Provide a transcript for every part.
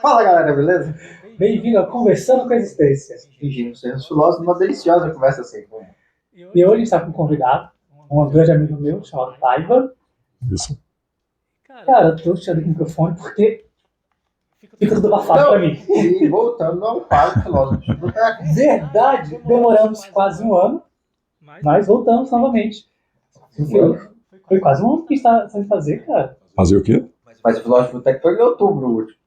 Fala galera, beleza? Bem-vindo ao Conversando com a Existência. Fingimos ser os filósofos, uma deliciosa conversa assim. E hoje a gente está com um convidado, um grande amigo meu, chamado Paiva. Isso. Cara, eu tô tirando o microfone porque fica tudo abafado pra mim. E voltando ao pai filósofo de boteco. Verdade, demoramos quase um ano, mas voltamos novamente. Foi quase um ano que a gente tá sem fazer, cara. Fazer o quê? Mas o filósofo de boteco foi em outubro o último.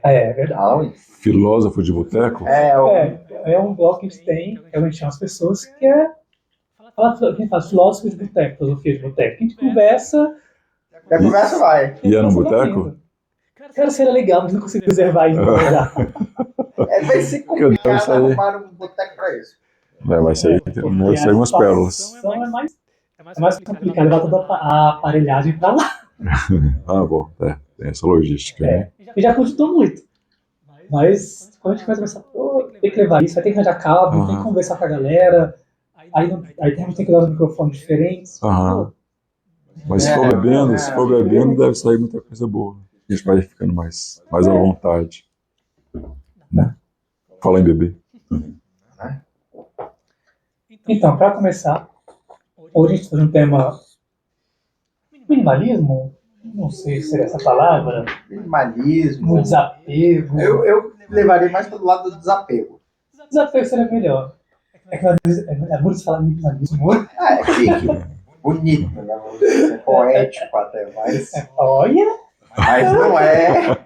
É verdade. Não, Filósofo de boteco? É um blog que a gente tem, que a gente chama as pessoas, que é quem faz filósofo de boteco, filosofia de boteco. A gente conversa. a conversa vai. E é num boteco? Cara, seria legal, mas não consigo reservar ainda. Vai ser complicado arrumar um boteco pra isso. Vai sair umas pérolas. Então é mais complicado levar toda a aparelhagem pra lá. Ah, bom, tem essa logística, né? E já cogitou muito. Mas quando a gente começa a pensar, tem que levar isso, vai ter que arranjar cabo, tem que conversar com a galera. Aí a gente tem que usar os microfones diferentes. Mas se for bebendo, deve sair muita coisa boa. A gente vai ficando mais à vontade. Né? Fala em beber. Então, para começar, hoje a gente faz um tema minimalismo, não sei se seria essa palavra. Minimalismo. Um desapego. Eu levaria mais pro lado do desapego. Desapego seria melhor. É muito falar minimalismo. É chique. Bonito, né? É poético até, mas... Olha! Mas não é...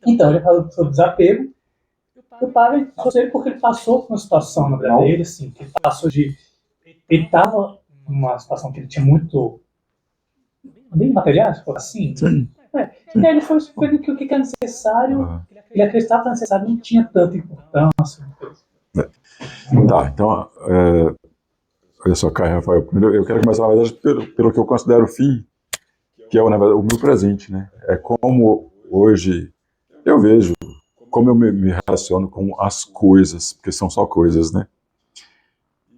Então, ele falou sobre desapego. O Pavel trouxe ele porque ele passou por uma situação na vida dele, assim, que ele passou de... Ele estava numa situação que ele tinha muito... bem materiais, assim. Sim. E aí ele foi o que era necessário, ele acreditava que era necessário, não tinha tanta importância. Tá, então, olha só, Caio, Rafael, primeiro eu quero começar, na verdade, pelo que eu considero o fim, que é, na verdade, o meu presente, né? É como hoje eu vejo, como eu me relaciono com as coisas, porque são só coisas, né?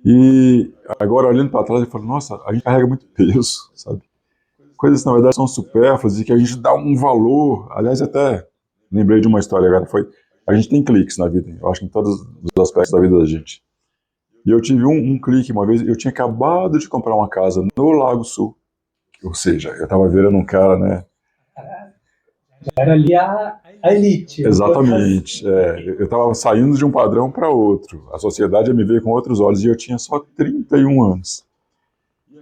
E agora, olhando para trás, eu falo, nossa, a gente carrega muito peso, sabe? Coisas que, na verdade, são supérfluas e que a gente dá um valor. Aliás, até lembrei de uma história agora, a gente tem cliques na vida, eu acho que em todos os aspectos da vida da gente. E eu tive um clique uma vez, eu tinha acabado de comprar uma casa no Lago Sul, ou seja, eu estava virando um cara, né? Já era ali a elite. Exatamente. Eu estava saindo de um padrão para outro. A sociedade ia me ver com outros olhos e eu tinha só 31 anos.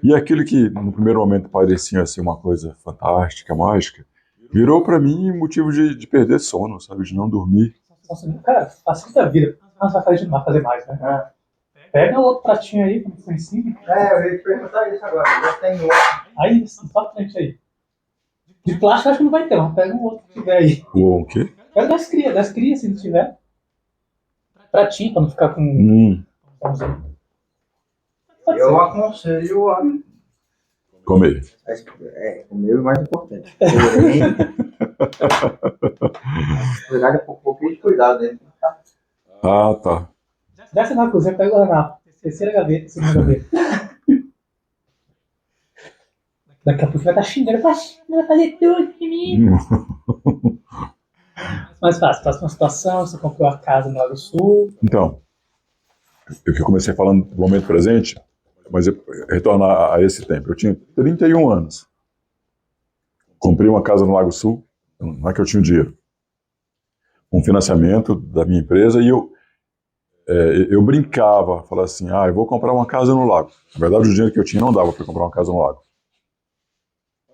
E aquilo que no primeiro momento parecia ser uma coisa fantástica, mágica, virou para mim motivo de perder sono, sabe? De não dormir. Nossa, cara, facilita a vida. Mas vai fazer mais, né? Pega outro pratinho aí, como foi em cima. Eu ia te perguntar isso agora. Já tem outro. Aí, só pra frente aí. De plástico acho que não vai ter, mas pega um outro que tiver aí. O quê? Pega das crias, se não tiver. Pratinho, pra não ficar com... Eu aconselho a... Comer. Comer é o mais importante. Porém... cuidado com um pouquinho de cuidado, né? Ah, tá. Desce na cozinha, pega o guardanapo. Terceira gaveta, segunda gaveta. Daqui a pouco vai estar xingando. Vai fazer tudo de mim. Mas fácil, próxima situação, você comprou a casa no Lago Sul. Então, eu comecei falando do momento presente, mas eu retorno a esse tempo. Eu tinha 31 anos. Comprei uma casa no Lago Sul, não é que eu tinha dinheiro. Um financiamento da minha empresa e eu brincava, falava assim, eu vou comprar uma casa no lago. Na verdade, o dinheiro que eu tinha não dava para comprar uma casa no lago.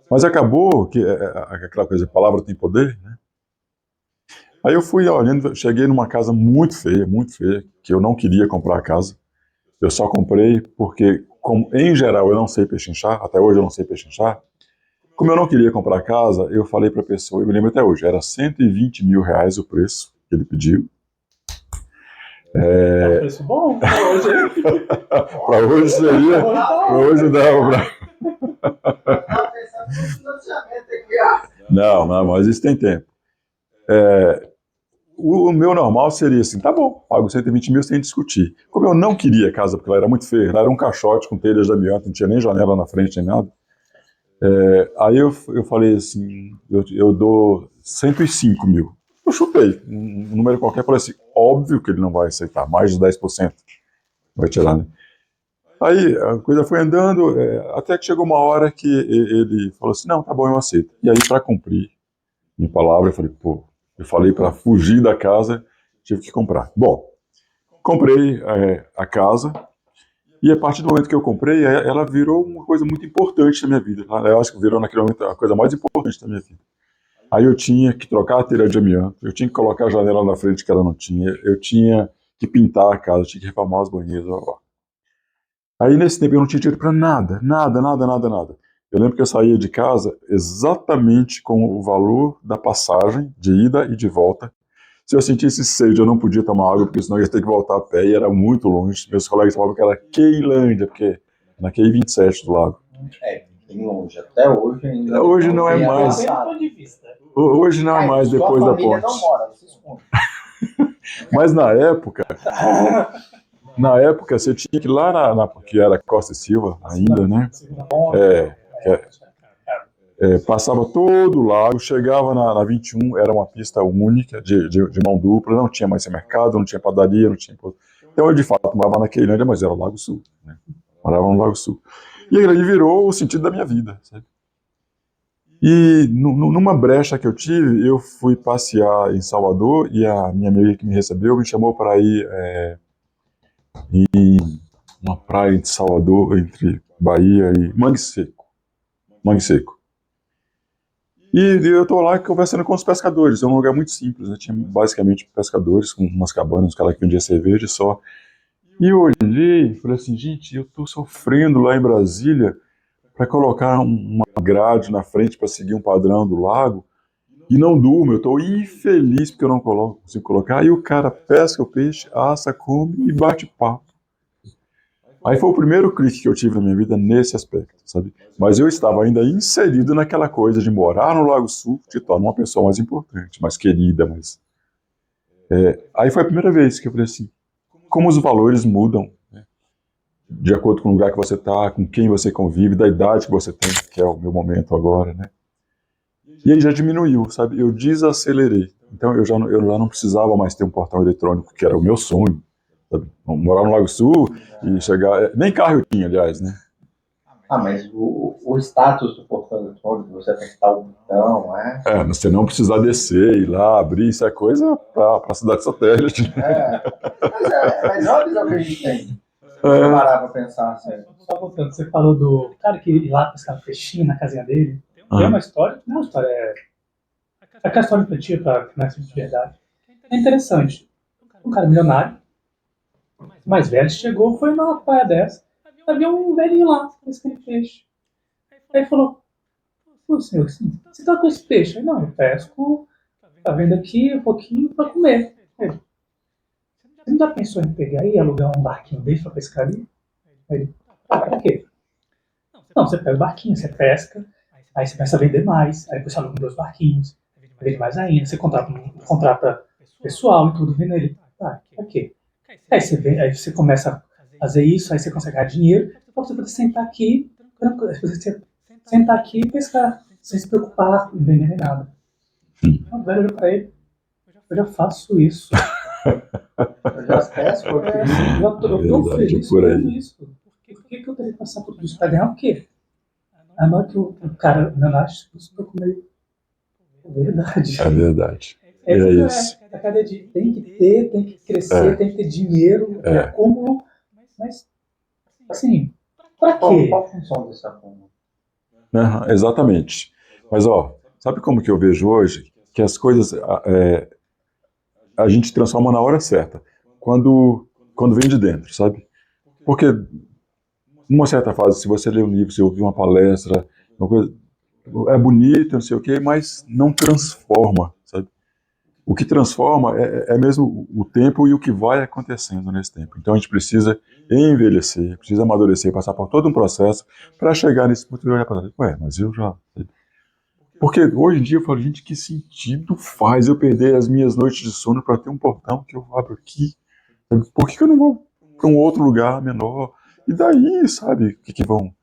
Mas acabou que aquela coisa, a palavra tem poder, né? Aí eu fui olhando, cheguei numa casa muito feia, que eu não queria comprar a casa. Eu só comprei porque, como em geral eu não sei pechinchar, até hoje eu não sei pechinchar, como eu não queria comprar a casa, eu falei para a pessoa, eu me lembro até hoje, era R$120 mil o preço que ele pediu. É um preço bom pra hoje. Para hoje seria, para hoje dava Não, mas isso tem tempo. O meu normal seria assim, tá bom, pago 120 mil sem discutir. Como eu não queria a casa, porque ela era muito feia, ela era um caixote com telhas de amianto, não tinha nem janela na frente, nem nada. Aí eu falei assim, eu dou 105 mil. Eu chutei um número qualquer, falei assim, óbvio que ele não vai aceitar, mais de 10% vai tirar, né? Aí a coisa foi andando, até que chegou uma hora que ele falou assim, não, tá bom, eu aceito. E aí, para cumprir minha palavra, eu falei, pô, eu falei para fugir da casa, tive que comprar. Bom, comprei a casa, e a partir do momento que eu comprei, ela virou uma coisa muito importante na minha vida. Eu acho que virou naquele momento a coisa mais importante da minha vida. Aí eu tinha que trocar a telha de amianto, eu tinha que colocar a janela na frente que ela não tinha, eu tinha que pintar a casa, eu tinha que reformar os banheiros, blá, blá. Aí nesse tempo eu não tinha dinheiro para nada, nada, nada, nada, nada. Eu lembro que eu saía de casa exatamente com o valor da passagem de ida e de volta. Se eu sentisse sede, eu não podia tomar água, porque senão eu ia ter que voltar a pé e era muito longe. Meus colegas falavam que era Queilândia, porque na QI 27 do lago. Bem longe. Até hoje ainda. Hoje não é mais. Hoje não é mais depois da ponte. Não mora, vocês contam. Mas na época você tinha que ir lá que era Costa e Silva ainda, né? Passava todo o lago, chegava na 21, era uma pista única de mão dupla, não tinha mais mercado, não tinha padaria, não tinha. Então eu de fato morava na Queilândia, mas era o Lago Sul, né? Morava no Lago Sul. E ele virou o sentido da minha vida, sabe? E numa brecha que eu tive, eu fui passear em Salvador e a minha amiga que me recebeu me chamou para ir em uma praia de Salvador, entre Bahia e Mangue Seco. E eu estou lá conversando com os pescadores. É um lugar muito simples, né? Tinha basicamente pescadores com umas cabanas, uns caras que vendiam cerveja só. E eu olhei e falei assim, gente, eu estou sofrendo lá em Brasília para colocar uma grade na frente para seguir um padrão do lago e não durmo. Eu estou infeliz porque eu não consigo colocar. Aí o cara pesca o peixe, assa, come e bate papo. Aí foi o primeiro clique que eu tive na minha vida nesse aspecto, sabe? Mas eu estava ainda inserido naquela coisa de morar no Lago Sul, te torna uma pessoa mais importante, mais querida, mais... Aí foi a primeira vez que eu falei assim, como os valores mudam, né? De acordo com o lugar que você está, com quem você convive, da idade que você tem, que é o meu momento agora, né? E aí já diminuiu, sabe? Eu desacelerei. Então eu já não precisava mais ter um portão eletrônico, que era o meu sonho. Sabe? Morar no Lago Sul e chegar... Nem carro eu tinha, aliás, né? Mas o status do portão eletrônico, você apertar o botão, você não precisar descer, ir lá, abrir, isso é coisa para a cidade satélite. Mas olha o que a gente tem. Parar pra pensar assim. Só voltando, você falou do cara que ia lá pescar peixinho na casinha dele. Tem uma história, não é uma história, aquela história infantil para nascer de verdade. É interessante. Um cara milionário, mais velho, chegou, foi numa praia dessa, havia um velhinho lá, pescando peixe. Aí ele falou, pô, senhor, você tá com esse peixe? Aí, não, eu pesco, tá vendo aqui um pouquinho para comer. Aí, você não já pensou em pegar e alugar um barquinho desse para pescar ali? Aí ele, pra quê? Não, você pega o barquinho, você pesca, aí você começa a vender mais, aí depois você aluga 2 barquinhos, vende mais ainda, você contrata pessoal e tudo, vendo ele. Tá, ok. Aí você começa a fazer isso, aí você consegue ganhar dinheiro, pra você poder sentar aqui, e pescar, sem se preocupar em vender nem nada. O velho olhou pra ele, eu já faço isso. Eu já pesco, eu tô feliz com isso. Por que eu teria que passar por isso? Pra ganhar o quê? A hora que o cara me acha, eu comer. É verdade. É verdade. É isso. A cada dia tem que ter, tem que crescer, tem que ter dinheiro, acúmulo. Mas, assim, pra quê? Qual a função desse acúmulo? Exatamente. Mas, sabe como que eu vejo hoje? Que as coisas a gente transforma na hora certa. Quando vem de dentro, sabe? Porque, numa certa fase, se você lê um livro, se ouvir uma palestra, uma coisa, é bonito, não sei o quê, mas não transforma, sabe? O que transforma é mesmo o tempo e o que vai acontecendo nesse tempo. Então a gente precisa envelhecer, precisa amadurecer, passar por todo um processo para chegar nesse ponto e olhar para trás. Mas eu já... Porque hoje em dia eu falo, gente, que sentido faz eu perder as minhas noites de sono para ter um portão que eu abro aqui? Por que eu não vou para um outro lugar menor? E daí, sabe, o que vão...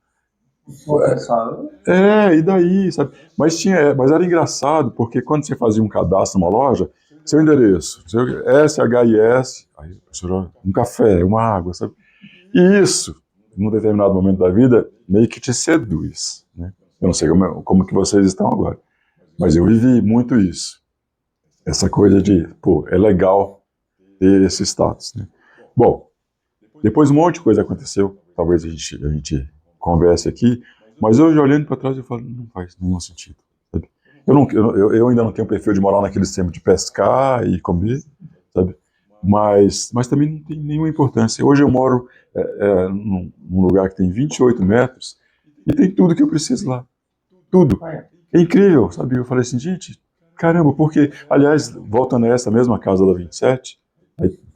E daí, sabe? Mas era engraçado, porque quando você fazia um cadastro numa loja, seu endereço, SHIS, aí a pessoa, um café, uma água, sabe? E isso, num determinado momento da vida, meio que te seduz, né? Eu não sei como que vocês estão agora, mas eu vivi muito isso. Essa coisa de, pô, é legal ter esse status, né? Bom, depois um monte de coisa aconteceu, talvez a gente converse aqui, mas hoje olhando para trás eu falo, não faz nenhum sentido, sabe? Eu ainda não tenho perfil de morar naquele tempo de pescar e comer, sabe? Mas também não tem nenhuma importância. Hoje eu moro num lugar que tem 28 metros e tem tudo que eu preciso lá. Tudo. É incrível, sabe? Eu falei assim, gente, caramba, porque, aliás, voltando a essa mesma casa da 27,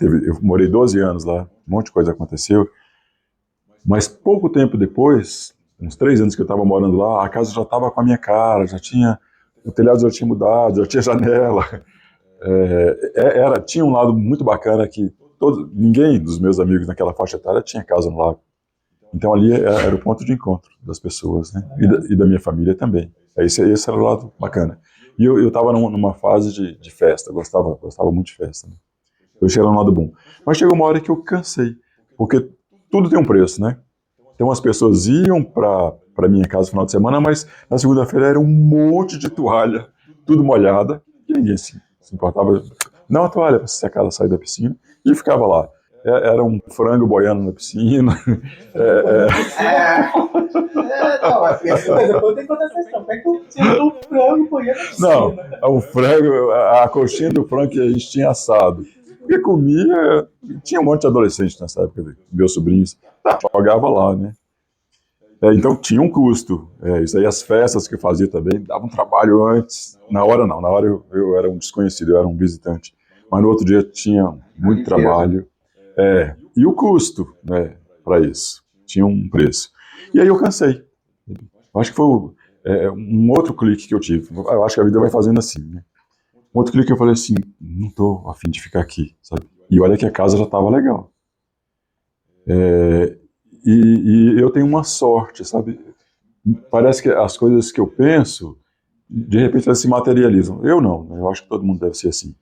eu morei 12 anos lá, um monte de coisa aconteceu, mas pouco tempo depois, uns 3 anos que eu estava morando lá, a casa já estava com a minha cara, o telhado já tinha mudado, já tinha janela. Tinha um lado muito bacana que ninguém dos meus amigos naquela faixa etária tinha casa no lago. Então ali era o ponto de encontro das pessoas, né? E da minha família também. Esse era o lado bacana. E eu estava numa fase de festa, gostava muito de festa, né? Eu cheguei no lado bom. Mas chegou uma hora que eu cansei, porque tudo tem um preço, né? Então as pessoas iam para minha casa no final de semana, mas na segunda-feira era um monte de toalha, tudo molhada, e ninguém se importava. Não a toalha para secar ela sair da piscina, e ficava lá. Era um frango boiando na piscina. Depois tem que contar essa história. Como é que eu tiro o frango boiando na piscina? Não, o frango, a coxinha do frango que a gente tinha assado. Porque comia, tinha um monte de adolescente nessa época, meus sobrinhos, jogava lá, né? Então tinha um custo. Isso aí, as festas que eu fazia também, davam trabalho antes. Na hora não, na hora eu era um desconhecido, eu era um visitante. Mas no outro dia tinha muito trabalho. E o custo, né, para isso, tinha um preço. E aí eu cansei. Eu acho que foi um outro clique que eu tive. Eu acho que a vida vai fazendo assim, né? Um outro clique que eu falei assim, não tô a fim de ficar aqui, sabe? E olha que a casa já estava legal. E eu tenho uma sorte, sabe? Parece que as coisas que eu penso, de repente elas se materializam. Eu não, né? Eu acho que todo mundo deve ser assim.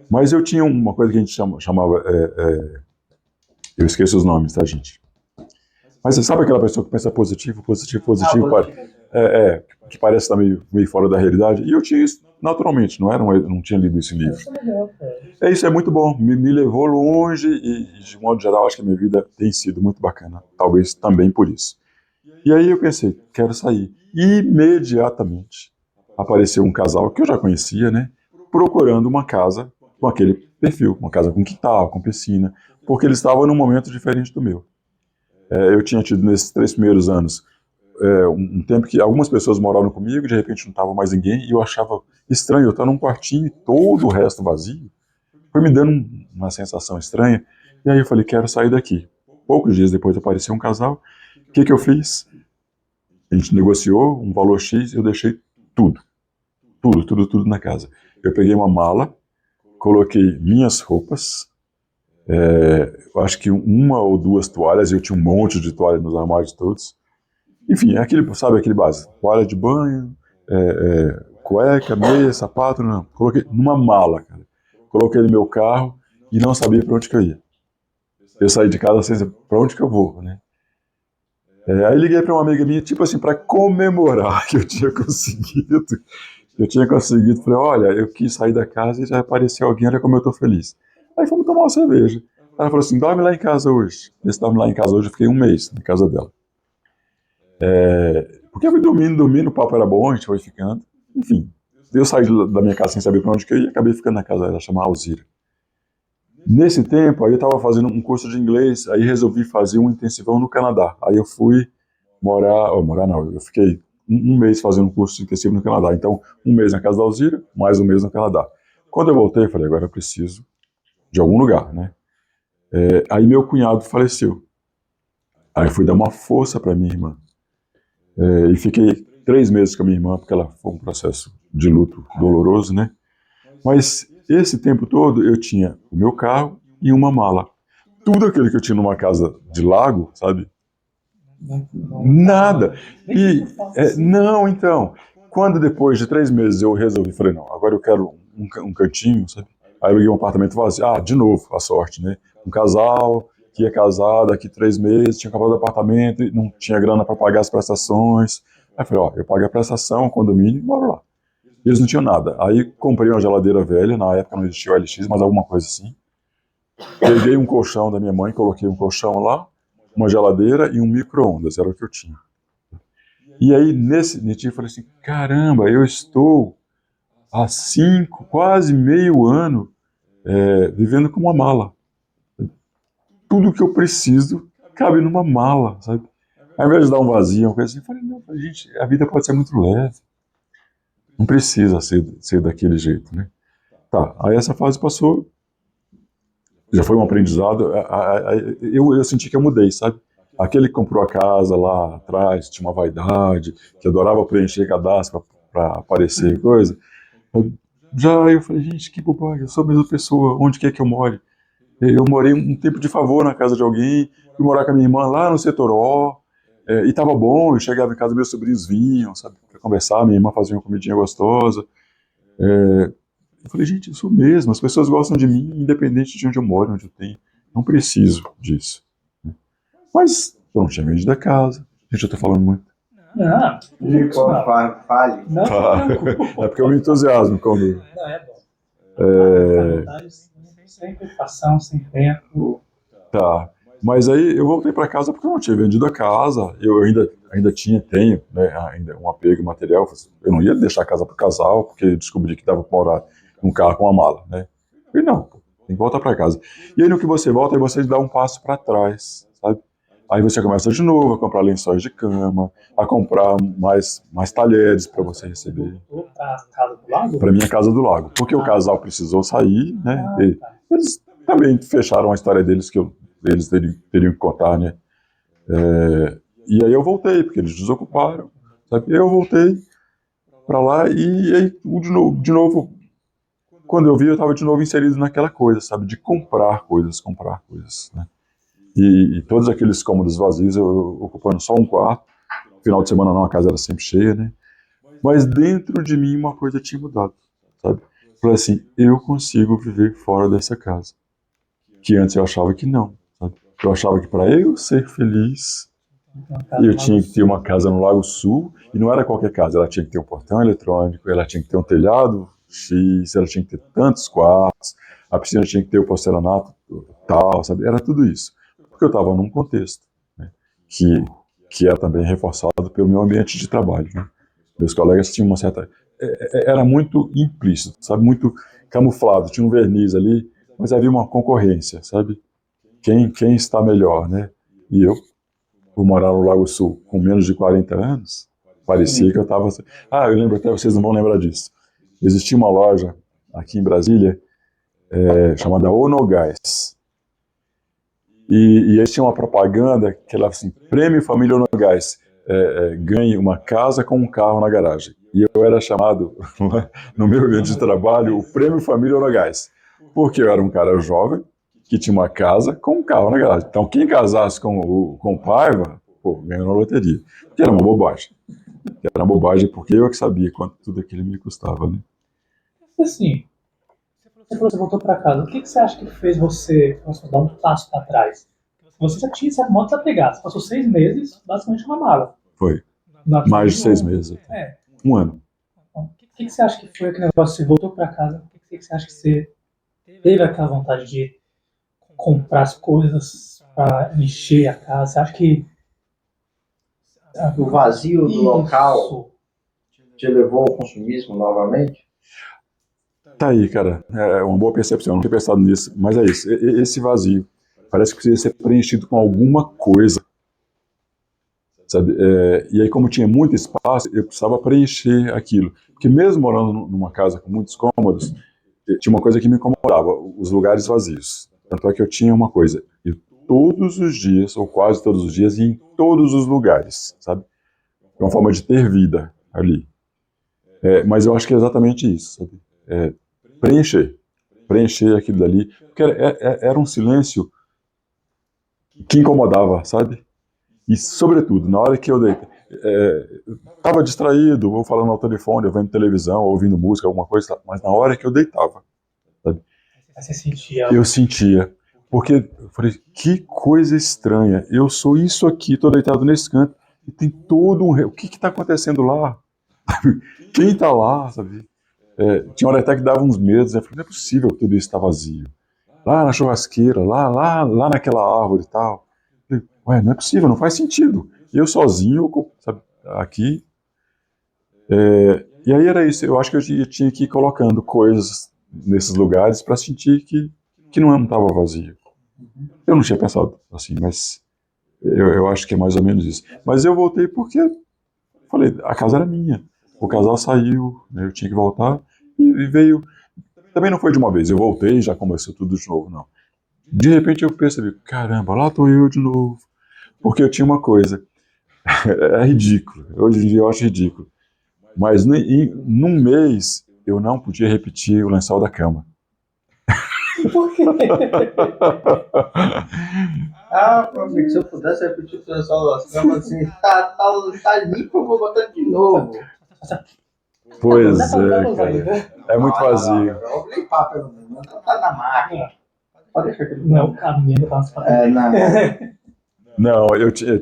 Mas eu tinha uma coisa que a gente chamava... eu esqueço os nomes, tá, gente? Mas você sabe aquela pessoa que pensa positivo, que parece estar meio fora da realidade? E eu tinha isso naturalmente, não tinha lido esse livro. Isso é muito bom, me levou longe e, de modo geral, acho que a minha vida tem sido muito bacana, talvez também por isso. E aí eu pensei, quero sair. E imediatamente apareceu um casal que eu já conhecia, né, procurando uma casa com aquele perfil, uma casa com quintal, com piscina, porque eles estavam num momento diferente do meu. Eu tinha tido nesses 3 primeiros anos um tempo que algumas pessoas moravam comigo, de repente não estava mais ninguém, e eu achava estranho, eu estava num quartinho e todo o resto vazio. Foi me dando uma sensação estranha, e aí eu falei, quero sair daqui. Poucos dias depois apareceu um casal, o que eu fiz? A gente negociou um valor X, eu deixei tudo na casa. Eu peguei uma mala, coloquei minhas roupas, eu acho que 1 ou 2 toalhas, eu tinha um monte de toalhas nos armários todos. Enfim, sabe aquele básico, toalha de banho, cueca, meia, sapato, não. Coloquei numa mala, cara. Coloquei no meu carro e não sabia para onde que eu ia. Eu saí de casa sem saber para onde que eu vou, né? Aí liguei para uma amiga minha, tipo assim, para comemorar que eu tinha conseguido. Falei, olha, eu quis sair da casa e já apareceu alguém, olha como eu tô feliz. Aí fomos tomar uma cerveja. Ela falou assim, dorme lá em casa hoje. Esse dorme lá em casa hoje, eu fiquei 1 mês na casa dela. Porque eu fui dormindo, o papo era bom, a gente foi ficando. Enfim, eu saí da minha casa sem saber para onde que eu ia e acabei ficando na casa dela, chamada Alzira. Nesse tempo, aí eu estava fazendo um curso de inglês, aí resolvi fazer um intensivão no Canadá. Aí eu fui eu fiquei 1 mês fazendo um curso intensivo no Canadá. Então, 1 mês na casa da Alzira, mais 1 mês no Canadá. Quando eu voltei, eu falei, agora eu preciso de algum lugar, né? Aí meu cunhado faleceu. Aí fui dar uma força para minha irmã. E fiquei 3 meses com a minha irmã, porque ela foi um processo de luto doloroso, né? Mas esse tempo todo eu tinha o meu carro e uma mala. Tudo aquilo que eu tinha numa casa de lago, sabe? Nada. Nem E, faço assim. não, então, quando depois de 3 meses eu resolvi, falei, não, agora eu quero um cantinho, sabe? Aí eu peguei um apartamento vazio, de novo, a sorte, né? Um casal que ia casar daqui 3 meses, tinha acabado o apartamento, e não tinha grana para pagar as prestações. Aí eu falei, eu pago a prestação, o condomínio e moro lá. Eles não tinham nada. Aí comprei uma geladeira velha, na época não existia o LX, mas alguma coisa assim. Peguei um colchão da minha mãe, coloquei um colchão lá, uma geladeira e um micro-ondas, era o que eu tinha. E aí, nesse dia, eu falei assim, caramba, eu estou há 5, quase meio ano, vivendo com uma mala. Tudo que eu preciso cabe numa mala, sabe? Ao invés de dar um vazio, uma coisa assim, eu falei, não, gente, a vida pode ser muito leve. Não precisa ser daquele jeito, né? Tá, aí essa fase passou, já foi um aprendizado, eu senti que eu mudei, sabe? Aquele que comprou a casa lá atrás, tinha uma vaidade, que adorava preencher cadastro para aparecer coisa. Eu falei, gente, que bobagem, eu sou a mesma pessoa, onde quer que eu more? Eu morei um tempo de favor na casa de alguém, fui morar com a minha irmã lá no setor O, e tava bom, eu chegava em casa, meus sobrinhos vinham, sabe, para conversar, minha irmã fazia uma comidinha gostosa. Eu falei, gente, eu sou mesmo, as pessoas gostam de mim, independente de onde eu moro, onde eu tenho. Não preciso disso. Mas eu não tinha vendido a casa. Gente, eu tô falando muito. Não, Fale. não, É porque eu me entusiasmo quando. não é bom. Sem preocupação, sem tempo. Tá. Mas aí eu voltei para casa porque eu não tinha vendido a casa. Eu ainda tenho, né, ainda um apego material. Eu não ia deixar a casa para o casal porque descobri que dava para morar num carro com uma mala, né? E não, tem que voltar para casa. E aí no que você volta, aí você dá um passo para trás, sabe? Aí você começa de novo a comprar lençóis de cama, a comprar mais talheres para você receber. Voltou para a casa do lago? Para minha casa do lago. Porque o casal precisou sair, né? Eles também fecharam a história deles que eles teriam que contar, né? E aí eu voltei, porque eles desocuparam, sabe? E aí eu voltei para lá e aí de novo, quando eu vi, eu estava de novo inserido naquela coisa, sabe? De comprar coisas, né? E todos aqueles cômodos vazios, eu ocupando só um quarto. Final de semana não, a casa era sempre cheia, né? Mas dentro de mim uma coisa tinha mudado, sabe? Falei assim, eu consigo viver fora dessa casa. Que antes eu achava que não, sabe? Eu achava que para eu ser feliz, eu tinha que ter uma casa no Lago Sul, e não era qualquer casa, ela tinha que ter um portão eletrônico, ela tinha que ter um telhado X, ela tinha que ter tantos quartos, a piscina tinha que ter o porcelanato tal, sabe? Era tudo isso. Porque eu estava num contexto, né, que era também reforçado pelo meu ambiente de trabalho, né? Meus colegas tinham uma certa... Era muito implícito, sabe? Muito camuflado, tinha um verniz ali, mas havia uma concorrência, sabe? Quem está melhor, né? E eu, por morar no Lago Sul com menos de 40 anos, parecia que eu estava... eu lembro até, vocês não vão lembrar disso. Existia uma loja aqui em Brasília chamada Onogás. E eles tinham uma propaganda que era assim, Prêmio Família Onogás, ganhe uma casa com um carro na garagem. E eu era chamado, no meu ambiente de trabalho, o Prêmio Família Onogás. Porque eu era um cara jovem, que tinha uma casa com um carro na garagem. Então, quem casasse com o Paiva, ganhou na loteria. Que era uma bobagem. Era uma bobagem porque eu que sabia quanto tudo aquilo me custava, né? Assim, você falou que você voltou para casa. O que você acha que fez você dar um passo para trás? Você já tinha certo modo desapegado. Você passou 6 meses basicamente uma mala. Foi. Mais de 6 meses. Um ano. O que você acha que foi aquele negócio? Você voltou para casa, o que você acha que você teve aquela vontade de comprar as coisas para encher a casa? Você acha que o vazio do local te levou ao consumismo novamente? Tá aí, cara. É uma boa percepção. Eu não tinha pensado nisso, mas é isso. Esse vazio parece que precisa ser preenchido com alguma coisa, sabe? E aí, como tinha muito espaço, eu precisava preencher aquilo. Porque mesmo morando numa casa com muitos cômodos, tinha uma coisa que me incomodava: os lugares vazios. Tanto é que eu tinha uma coisa: eu todos os dias, ou quase todos os dias, ia em todos os lugares, sabe? É uma forma de ter vida ali. Mas eu acho que é exatamente isso, sabe? Preencher aquilo dali, porque era um silêncio que incomodava, sabe? E, sobretudo, na hora que eu deitei, estava distraído, ou falando ao telefone, ou vendo televisão, ou ouvindo música, alguma coisa, mas na hora que eu deitava, sabe? Você sentia. Eu sentia. Porque eu falei, que coisa estranha. Eu sou isso aqui, estou deitado nesse canto, e tem todo um... O que está acontecendo lá? Quem está lá, sabe? Tinha hora até que dava uns medos. Eu falei, não é possível que tudo isso está vazio. Lá na churrasqueira, lá naquela árvore e tal. Eu falei, ué, não é possível, não faz sentido. Eu sozinho, sabe, aqui. E aí era isso. Eu acho que eu tinha que ir colocando coisas nesses lugares para sentir que não estava vazio. Eu não tinha pensado assim, mas eu acho que é mais ou menos isso. Mas eu voltei porque, falei, a casa era minha. O casal saiu, né, eu tinha que voltar e veio. Também não foi de uma vez, eu voltei e já começou tudo de novo, não. De repente eu percebi, caramba, lá estou eu de novo. Porque eu tinha uma coisa, é ridículo, hoje em dia eu acho ridículo, mas num mês eu não podia repetir o lençol da cama. Por quê? Meu amigo, se eu pudesse repetir o pessoal das camas assim, tá limpo, eu vou botar de novo. Pois Dá pra é, usar cara. ainda. É muito vazio. Eu vou limpar pelo menos, não tá na máquina. Pode deixar que ele Não, o caminho tá não. Não, eu tinha.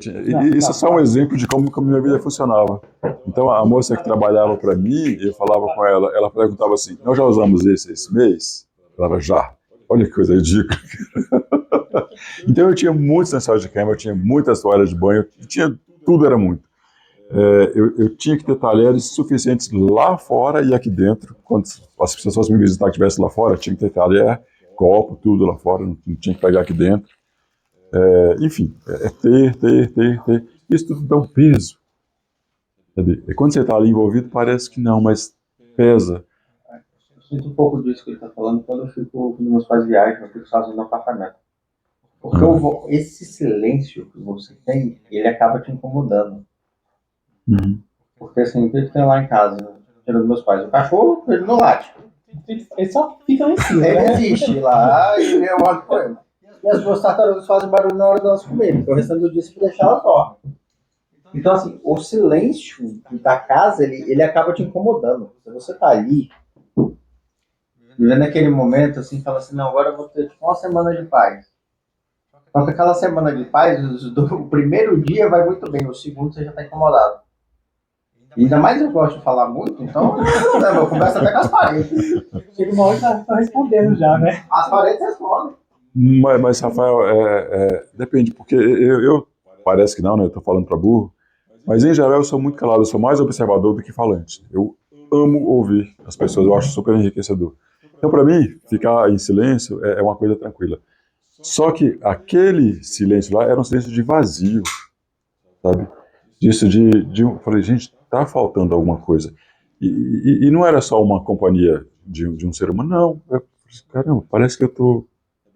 Isso é só um exemplo de como minha vida funcionava. Então, a moça que trabalhava para mim, eu falava com ela perguntava assim: nós já usamos esse mês? Ela já. Olha que coisa ridícula. Então, eu tinha muitos lençóis de cama, eu tinha muitas toalhas de banho, tudo era muito. Eu tinha que ter talheres suficientes lá fora e aqui dentro. Quando as pessoas me visitar que estivesse lá fora, tinha que ter talher, copo, tudo lá fora, não tinha que pegar aqui dentro. Enfim, ter. Isso tudo dá um peso. Sabe? E quando você está ali envolvido, parece que não, mas pesa. Eu sinto um pouco disso que ele está falando quando eu fico, quando meus pais viajam, eu fico sozinho no apartamento. Porque esse silêncio que você tem, ele acaba te incomodando. Porque assim, o que tem lá em casa, tirando meus pais? O cachorro, ele não late. Ele só fica lá em cima, Ele né? existe lá e eu olho com ele. E as duas tartarugas fazem barulho na hora de elas comerem, porque o restante do dia se deixar elas dormem. Então, assim, o silêncio da casa, ele acaba te incomodando. Se você tá ali, vivendo aquele momento, assim, fala assim, não, agora eu vou ter tipo, uma semana de paz. Só que aquela semana de paz, o primeiro dia vai muito bem, o segundo você já tá incomodado. E ainda mais eu gosto de falar muito, então eu converso até com as paredes. Chega uma hora que tá respondendo já, né? As paredes respondem. Mas Rafael, depende, porque eu parece que não, né? Eu tô falando para burro, mas em geral eu sou muito calado, eu sou mais observador do que falante. Eu amo ouvir as pessoas, eu acho super enriquecedor. Então, para mim, ficar em silêncio é uma coisa tranquila. Só que aquele silêncio lá era um silêncio de vazio, sabe? Disso eu falei, gente, tá faltando alguma coisa. E não era só uma companhia de um ser humano, não. Caramba, parece que eu tô,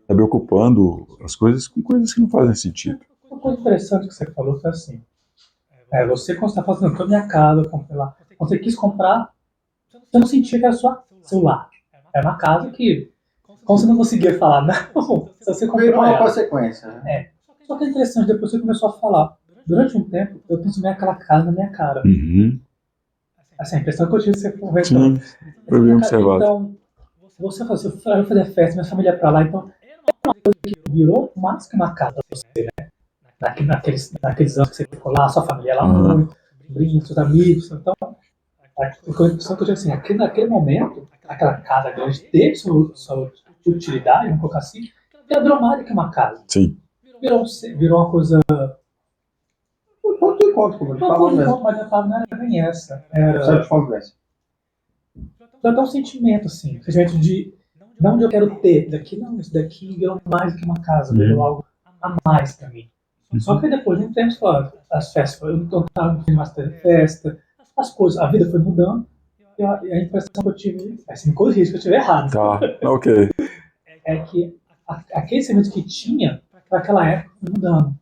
sabe, ocupando as coisas com coisas que não fazem sentido. Uma coisa interessante que você falou foi assim: você, quando está fazendo com a minha casa, eu comprei lá, quando você quis comprar, você não sentia que era seu lar. Era uma casa que, como você não conseguia falar, não, você comprou Virou uma ela. consequência, né? Só que é interessante, depois você começou a falar. Durante um tempo, eu transformei aquela casa na minha cara. Uhum. Assim, a impressão que eu tive de você conversando. Sim, foi bem observado. Então, você falou assim, eu fazer festa, minha família ia pra lá, então era uma coisa que virou mais que uma casa pra você, né? Naqueles anos que você ficou lá, sua família lá muito, brincando com seus amigos. Então, a impressão que eu tive assim, naquele momento, aquela casa grande teve sua utilidade, vamos colocar assim, ela virou mais do que uma casa. Sim. Virou uma coisa. Um ponto de encontro, como ele falou mesmo. Mas a palavra não era nem essa. Era Só de conversa. até um sentimento, assim. Um sentimento de. Não de eu quero ter, daqui não, isso daqui virou mais do que uma casa, virou algo a mais pra mim. Só que depois de um tempo, as festas, eu não estava mais tendo festa, as coisas, a vida foi mudando, e a impressão que eu tive, assim, me corrija se eu estiver errado, Tá, ok. é que aquele sentimento que tinha, para aquela época, foi mudando.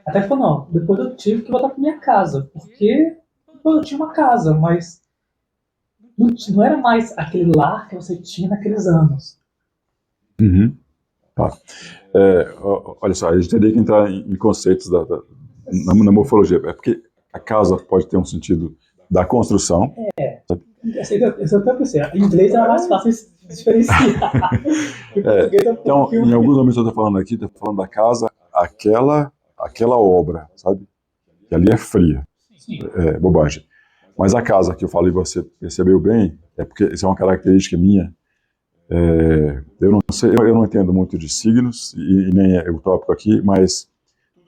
Até que falou, não, depois eu tive que voltar para minha casa, porque eu tinha uma casa, mas não era mais aquele lar que você tinha naqueles anos. Tá. Olha só, a gente teria que entrar em conceitos na morfologia. É porque a casa pode ter um sentido da construção. Eu até pensei, em inglês era mais fácil de diferenciar. Então, em alguns momentos eu estou falando aqui, estou falando da casa, aquela obra, sabe? Que ali é fria, é bobagem. Mas a casa que eu falei, você percebeu bem, é porque isso é uma característica minha. Eu não sei, eu não entendo muito de signos, e nem é o tópico aqui, mas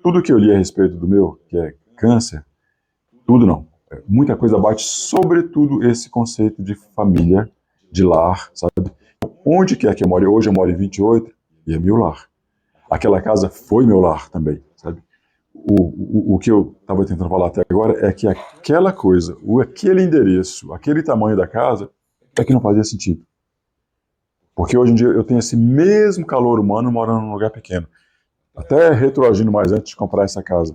tudo que eu li a respeito do meu, que é câncer, tudo não. Muita coisa bate, sobretudo esse conceito de família, de lar, sabe? Onde quer que eu more, hoje eu moro em 28 e é meu lar. Aquela casa foi meu lar também, sabe? O que eu estava tentando falar até agora é que aquela coisa, aquele endereço, aquele tamanho da casa, é que não fazia sentido. Porque hoje em dia eu tenho esse mesmo calor humano morando num lugar pequeno. Até retroagindo mais antes de comprar essa casa.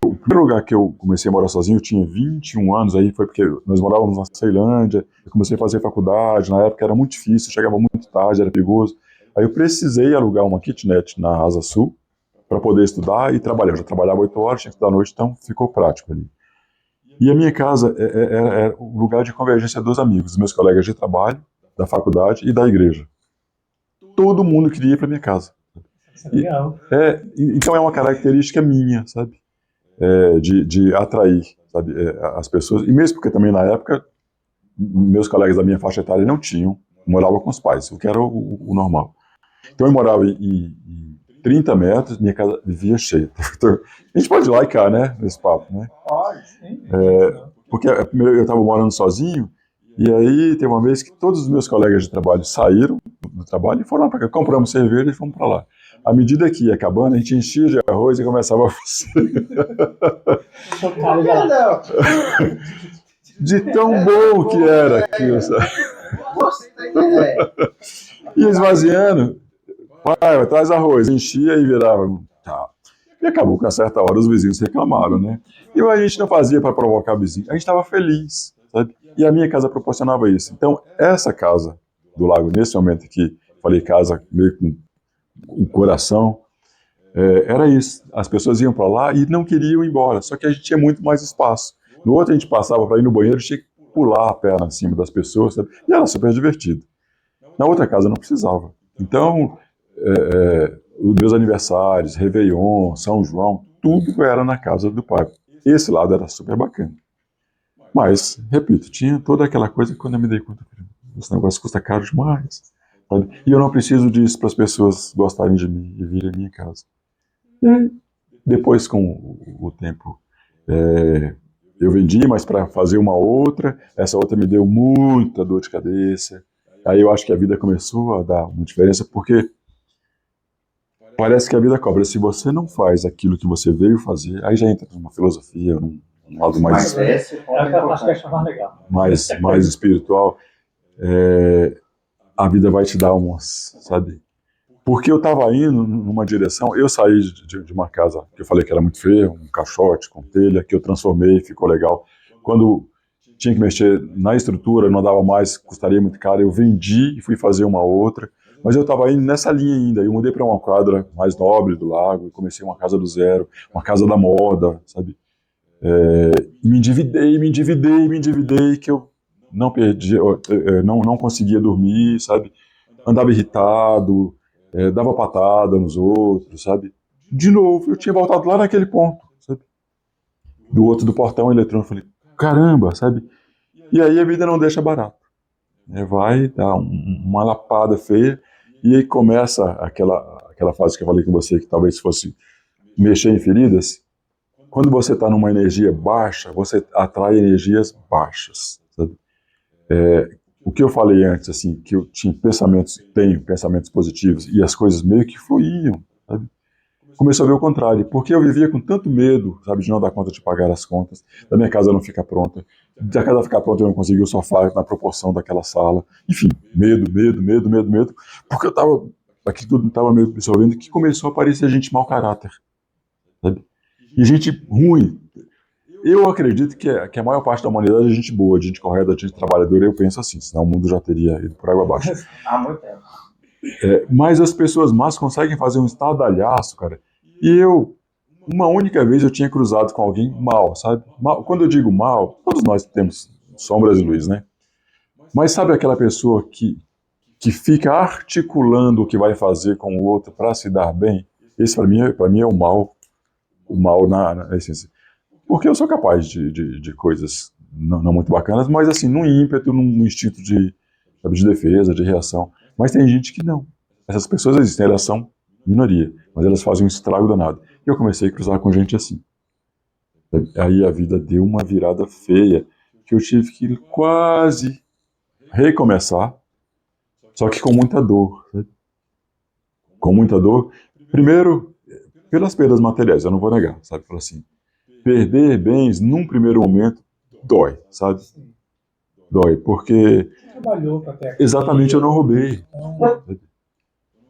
O primeiro lugar que eu comecei a morar sozinho, eu tinha 21 anos, aí foi porque nós morávamos na Ceilândia, eu comecei a fazer faculdade, na época era muito difícil, chegava muito tarde, era perigoso. Aí eu precisei alugar uma kitnet na Asa Sul para poder estudar e trabalhar. Eu já trabalhava 8 horas, tinha que estudar à noite, então ficou prático ali. E a minha casa era o lugar de convergência dos amigos, dos meus colegas de trabalho, da faculdade e da igreja. Todo mundo queria ir para minha casa. Legal. Então é uma característica minha, sabe? De atrair, sabe? As pessoas. E mesmo porque também na época, meus colegas da minha faixa etária não tinham, moravam com os pais, o que era o normal. Então eu morava em 30 metros, minha casa vivia cheia. Então, a gente pode ir lá e cá, né? Nesse papo, né? Pode, sim. Porque primeiro eu estava morando sozinho, e aí teve uma vez que todos os meus colegas de trabalho saíram do trabalho e foram lá para cá. Compramos cerveja e fomos para lá. À medida que ia acabando, a gente enchia de arroz e começava a fazer. De tão bom que era aquilo, sabe? E esvaziando, pai, traz arroz, enchia e virava. Tá. E acabou que a certa hora os vizinhos reclamaram, né? E a gente não fazia para provocar vizinho, a gente estava feliz, sabe? E a minha casa proporcionava isso. Então, essa casa do lago, nesse momento que falei casa meio com o coração, era isso. As pessoas iam para lá e não queriam ir embora, só que a gente tinha muito mais espaço. No outro a gente passava para ir no banheiro, tinha que pular a perna em cima das pessoas, sabe? E era super divertido. Na outra casa não precisava. Então, os meus aniversários, Réveillon, São João, tudo era na casa do pai. Esse lado era super bacana. Mas, repito, tinha toda aquela coisa que quando eu me dei conta, esse negócio custa caro demais. Sabe? E eu não preciso disso para as pessoas gostarem de mim e virem à minha casa. E aí, depois, com o tempo, eu vendi, mas para fazer uma outra, essa outra me deu muita dor de cabeça. Aí eu acho que a vida começou a dar uma diferença, porque parece que a vida cobra. Se você não faz aquilo que você veio fazer, aí já entra numa filosofia, num lado mais espiritual. A vida vai te dar umas, sabe? Porque eu estava indo numa direção, eu saí de uma casa que eu falei que era muito feia, um caixote com telha, que eu transformei, ficou legal. Quando tinha que mexer na estrutura, não dava mais, custaria muito caro, eu vendi e fui fazer uma outra. Mas eu estava indo nessa linha ainda, eu mudei para uma quadra mais nobre do lago, e comecei uma casa do zero, uma casa da moda, sabe? E me endividei, que eu não perdi, não conseguia dormir, sabe? Andava irritado, dava patada nos outros, sabe? De novo, eu tinha voltado lá naquele ponto, sabe? Do outro do portão eletrônico, falei, caramba, sabe? E aí a vida não deixa barato. Vai dar uma lapada feia, e aí começa aquela fase que eu falei com você, que talvez fosse mexer em feridas. Quando você está numa energia baixa, você atrai energias baixas, sabe? O que eu falei antes, assim, que eu tenho pensamentos positivos, e as coisas meio que fluíam, sabe? Começou a ver o contrário, porque eu vivia com tanto medo, sabe, de não dar conta de pagar as contas, da minha casa não ficar pronta, da casa ficar pronta eu não conseguir o sofá na proporção daquela sala, enfim, medo, porque aquilo tudo estava me absorvendo, que começou a aparecer gente mau caráter, sabe? E gente ruim. Eu acredito que a maior parte da humanidade é gente boa, gente correta, gente trabalhadora, eu penso assim, senão o mundo já teria ido por água abaixo. Há muito tempo. Mas as pessoas más conseguem fazer um estardalhaço, cara. E eu uma única vez eu tinha cruzado com alguém mal, sabe? Mal, quando eu digo mal, todos nós temos sombras e luz, né? Mas sabe aquela pessoa que fica articulando o que vai fazer com o outro para se dar bem? Esse para mim é o mal na essência. Porque eu sou capaz de coisas não muito bacanas, mas assim, num ímpeto, num instinto sabe, de defesa, de reação. Mas tem gente que não. Essas pessoas existem, elas são minoria, mas elas fazem um estrago danado. E eu comecei a cruzar com gente assim. Aí a vida deu uma virada feia, que eu tive que quase recomeçar, só que com muita dor. Sabe? Com muita dor. Primeiro, pelas perdas materiais, eu não vou negar, sabe? Falar assim, perder bens num primeiro momento dói, sabe? Dói, porque Trabalhou para ter aquilo. exatamente eu não roubei. Então,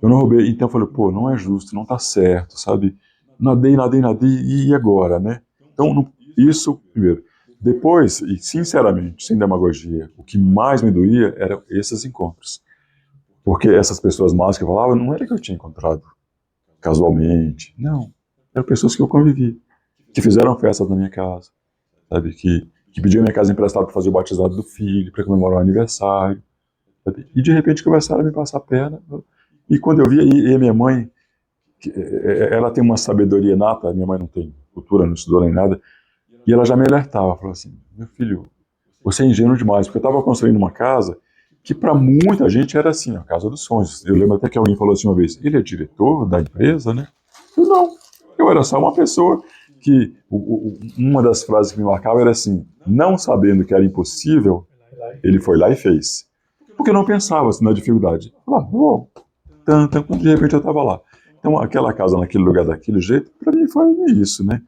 Eu não roubei, então eu falei, pô, não é justo, não tá certo, sabe? Nadei, e agora, né? Então, isso, primeiro. Depois, e sinceramente, sem demagogia, o que mais me doía eram esses encontros. Porque essas pessoas más que eu falava, não era que eu tinha encontrado casualmente, não. Eram pessoas que eu convivi, que fizeram festas na minha casa, sabe? Que pediam minha casa emprestada para fazer o batizado do filho, para comemorar o aniversário, sabe? E de repente começaram a me passar a perna. E quando eu via, e a minha mãe, ela tem uma sabedoria nata, minha mãe não tem cultura, não estudou nem nada, e ela já me alertava, falou assim, meu filho, você é ingênuo demais, porque eu estava construindo uma casa que para muita gente era assim, a casa dos sonhos. Eu lembro até que alguém falou assim uma vez, ele é diretor da empresa, né? Eu não, eu era só uma pessoa que, uma das frases que me marcava era assim, não sabendo que era impossível, ele foi lá e fez. Porque não pensava assim, na dificuldade. Lá, vou, quando de repente eu estava lá. Então, aquela casa naquele lugar daquele jeito, para mim foi isso, né?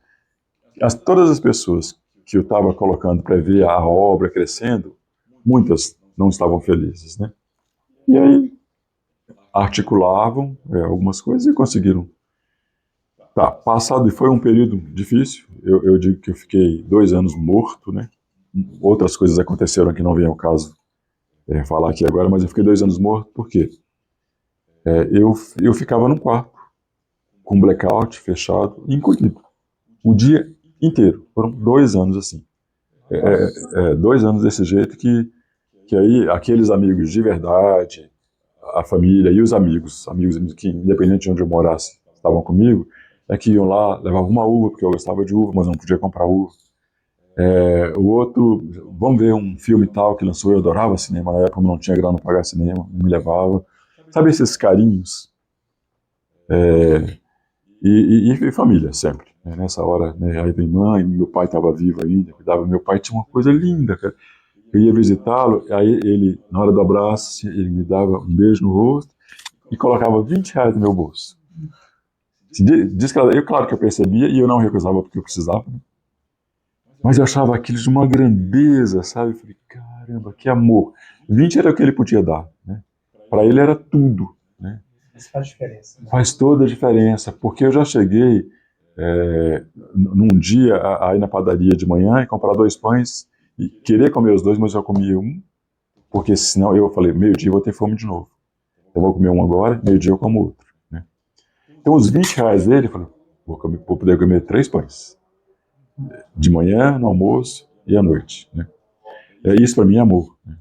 Todas as pessoas que eu estava colocando para ver a obra crescendo, muitas não estavam felizes, né? E aí articulavam algumas coisas e conseguiram. Tá, passado, e foi um período difícil, eu digo que eu fiquei 2 anos morto, né? Outras coisas aconteceram que não vem ao caso falar aqui agora, mas eu fiquei 2 anos morto porque eu ficava num quarto, com blackout, fechado, encolhido, o dia inteiro. Foram 2 anos assim. 2 anos desse jeito que aí aqueles amigos de verdade, a família e os amigos que independente de onde eu morasse, estavam comigo, que iam lá, levavam uma uva, porque eu gostava de uva, mas não podia comprar uva. O outro, vamos ver um filme tal que lançou, eu adorava cinema, na época eu não tinha grana para pagar cinema, me levava. Sabe esses carinhos? E família, sempre. Né? Nessa hora, né, aí vem mãe, meu pai estava vivo ainda, cuidava. Meu pai tinha uma coisa linda, cara. Eu ia visitá-lo, aí ele, na hora do abraço, ele me dava um beijo no rosto e colocava R$ 20 no meu bolso. Claro que eu percebia e eu não recusava porque eu precisava, né? Mas eu achava aquilo de uma grandeza, sabe? Eu falei, caramba, que amor. 20 era o que ele podia dar, né? Para ele era tudo, né? isso faz diferença. Né? Faz toda a diferença, porque eu já cheguei num dia a ir na padaria de manhã e comprar 2 pães e querer comer os dois, mas eu comia um, porque senão eu falei, meio-dia eu vou ter fome de novo. Eu vou comer um agora, meio-dia eu como outro. Né? Então os R$ 20 dele, eu falei, vou poder comer 3 pães. De manhã, no almoço e à noite. Né? Isso para mim é amor. Né?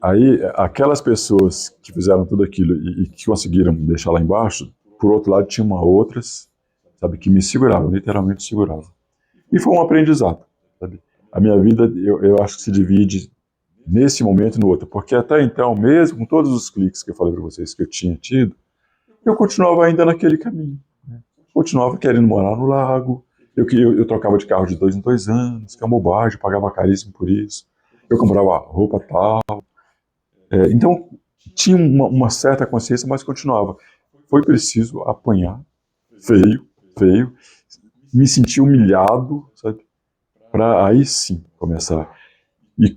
Aí, aquelas pessoas que fizeram tudo aquilo e que conseguiram me deixar lá embaixo, por outro lado, tinha outras, sabe, que me seguravam, literalmente seguravam. E foi um aprendizado, sabe? A minha vida, eu acho que se divide nesse momento e no outro, porque até então, mesmo com todos os cliques que eu falei para vocês que eu tinha tido, eu continuava ainda naquele caminho. Né? Continuava querendo morar no lago, eu trocava de carro de 2 em 2 anos, que é uma bobagem, pagava caríssimo por isso. Eu comprava roupa tal. Então, tinha uma certa consciência, mas continuava. Foi preciso apanhar, feio, feio, me sentir humilhado, sabe? Para aí sim começar. E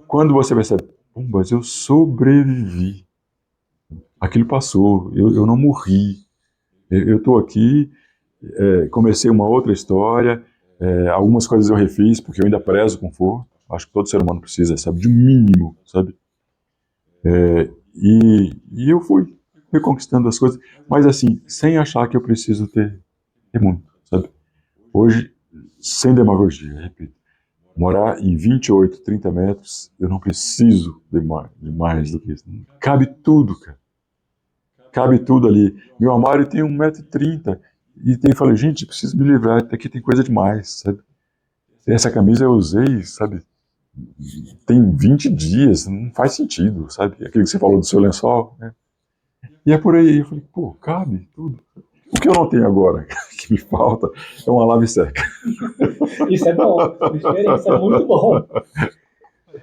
quando você percebe, mas eu sobrevivi, aquilo passou, eu não morri, eu estou aqui, comecei uma outra história, algumas coisas eu refiz, porque eu ainda prezo conforto, acho que todo ser humano precisa, sabe, de um mínimo, sabe? E eu fui reconquistando as coisas, mas assim, sem achar que eu preciso ter É muito, sabe? Hoje, sem demagogia, repito, morar em 28, 30 metros, eu não preciso de mais do que isso. Cabe tudo, cara. Cabe tudo ali. Meu armário tem 1,30 m. E tem, falei, gente, preciso me livrar, aqui tem coisa demais, sabe? Essa camisa eu usei, sabe? Tem 20 dias, não faz sentido, sabe? Aquilo que você falou do seu lençol, né? E é por aí. Eu falei, pô, cabe tudo. O que eu não tenho agora, que me falta, é uma lave seca. Isso é bom, a experiência é muito bom. Eu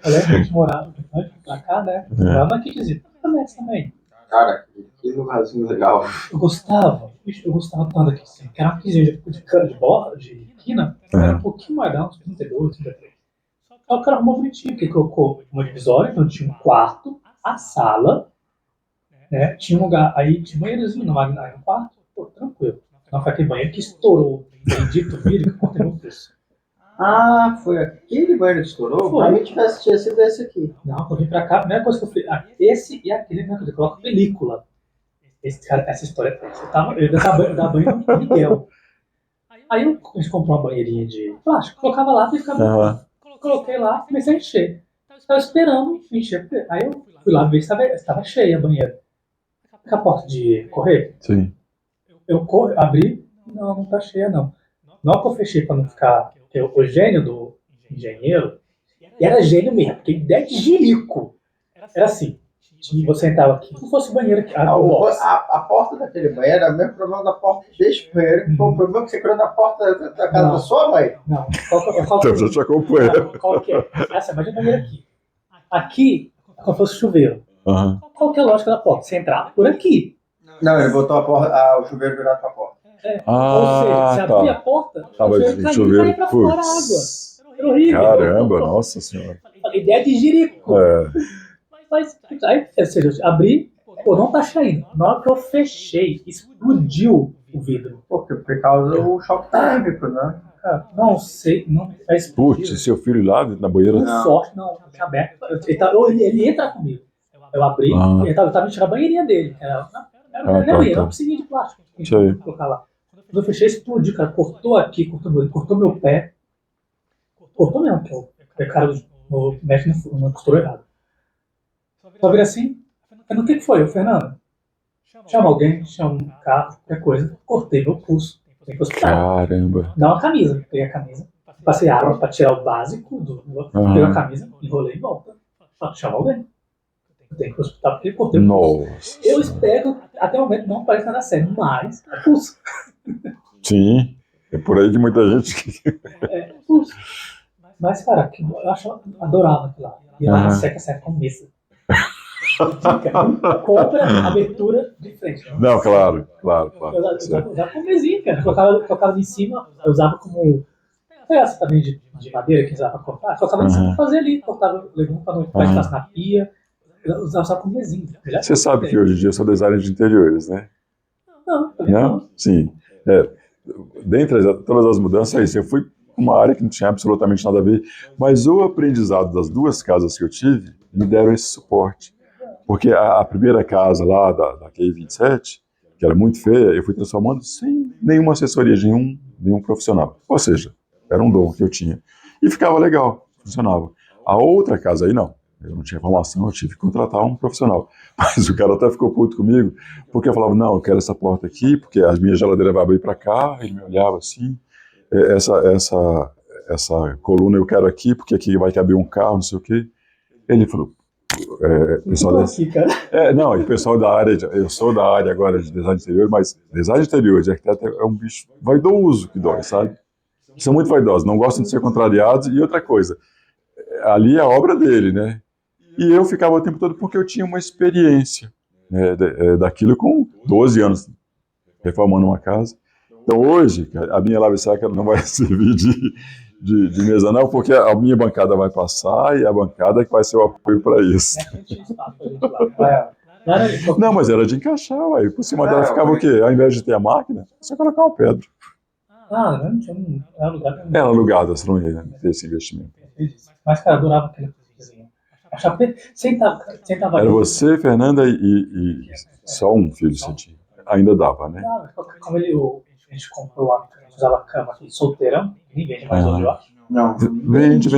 lembro que a gente morava antes de pra cá, né? Morava aqui, quer dizer, também. Cara, que lugarzinho legal. Eu gostava tanto aqui, assim, que era uma cozinha de cana de borra, de quina, era um pouquinho mais alto, uns 32, 33. Só que era arrumou bonitinho, porque colocou uma divisória, então tinha um quarto, a sala, né? Tinha um lugar, aí tinha um banheirozinho no quarto, pô, tranquilo. Não foi aquele banheiro que estourou, bendito vidro, que contaminou isso. Ah, foi aquele banheiro que estourou? Foi. Pra mim tinha sido esse aqui. Não, quando eu vim pra cá, a primeira coisa que eu falei, esse e aquele, a mesma coisa, coloca película. Essa história, eu dava banho no Miguel. Aí a gente comprou uma banheirinha de plástico, colocava lá e ficava. Coloquei lá, comecei a encher. Estava esperando encher. Aí eu fui lá ver se estava cheia a banheira. Com a porta de correr. Sim. Eu abri, não tá cheia não. Não que eu fechei para não ficar. O gênio do engenheiro, e era gênio mesmo, porque ideia de jirico. Era assim. Você entrava aqui, como se fosse banheiro aqui. A porta daquele banheiro era o mesmo problema da porta deste banheiro, que foi o problema que você criou na porta da casa da sua mãe. Não, Então já te acompanha. Qual que é? Essa é a banheiro aqui. Aqui é como se fosse chuveiro. Uhum. Qual que é a lógica da porta? Você entrar por aqui. Não, ele botou o chuveiro virado pra porta. Ou seja, você abria a porta, o chuveiro caía pra fora a água. Era horrível. Caramba, nossa senhora. Ideia de jirico. Mas aí, ou seja, eu abri, pô, não tá saindo. Na hora que eu fechei, explodiu o vidro. Por causa do choque térmico, né? Não sei, não faz. Putz, seu filho lá na banheira? Com sorte, não, tinha aberto. Ele entra comigo. Eu abri, ele tava mexendo a banheirinha dele. Era uma piscininha de plástico. Colocar lá. Quando eu fechei, explodiu, cara. Cortou aqui, cortou meu pé. Cortou mesmo, que o cara mexe no costurou errado. Só vira assim, o que foi? Eu, Fernando, chama alguém, chama um carro, qualquer coisa. Cortei meu pulso. Tem que hospital. Caramba. Dá uma camisa. Peguei a camisa. Passei água pra tirar o básico. Peguei a camisa, enrolei e volta. Chama alguém. Tem que hospital porque cortei o pulso. Nossa. Eu espero, até o momento não parece nada sério, mas é pulso. Sim, é por aí de muita gente que... Pulso. Mas, cara, eu adorava aquilo lá. E lá na seca com mesa. Compra abertura de frente. Não, claro. Eu usava como mesinha, cara. Colocava em cima, eu usava como peça também de madeira que usava pra cortar. Colocava em cima pra fazer ali, cortava legume pra não ficar na pia. Eu usava como mesinha. Você sabe que hoje em dia eu sou designer de interiores, né? Não? Sim. Dentre todas as mudanças, eu fui uma área que não tinha absolutamente nada a ver, mas o aprendizado das duas casas que eu tive me deram esse suporte. Porque a primeira casa lá, da Q27, que era muito feia, eu fui transformando sem nenhuma assessoria de nenhum profissional. Ou seja, era um dom que eu tinha. E ficava legal, funcionava. A outra casa aí, não. Eu não tinha formação, eu tive que contratar um profissional. Mas o cara até ficou puto comigo, porque eu falava, não, eu quero essa porta aqui, porque a minha geladeira vai abrir para cá, ele me olhava assim, essa coluna eu quero aqui, porque aqui vai caber um carro, não sei o quê. Ele falou, pessoal o pessoal da área, eu sou da área agora de design interior, mas design interior de arquiteto é um bicho vaidoso que dói, sabe? São muito vaidosos, não gostam de ser contrariados, e outra coisa, ali é a obra dele, né? E eu ficava o tempo todo porque eu tinha uma experiência daquilo com 12 anos, reformando uma casa. Então hoje, a minha lave seca não vai servir de mesa não, porque a minha bancada vai passar e a bancada que vai ser o apoio para isso. Não, mas era de encaixar, ué. Por cima dela ficava o quê? Ao invés de ter a máquina, só colocar uma pedra. Não tinha alugado. Era alugada, você não ia ter esse investimento. Mas, cara, adorava aquele cozinha. Sentava era você, Fernanda e só um filho você tinha. Ainda dava, né? Como A gente comprou a gente usava a cama aqui, solteirão, ninguém vende mais hoje, eu acho. Não. Vende.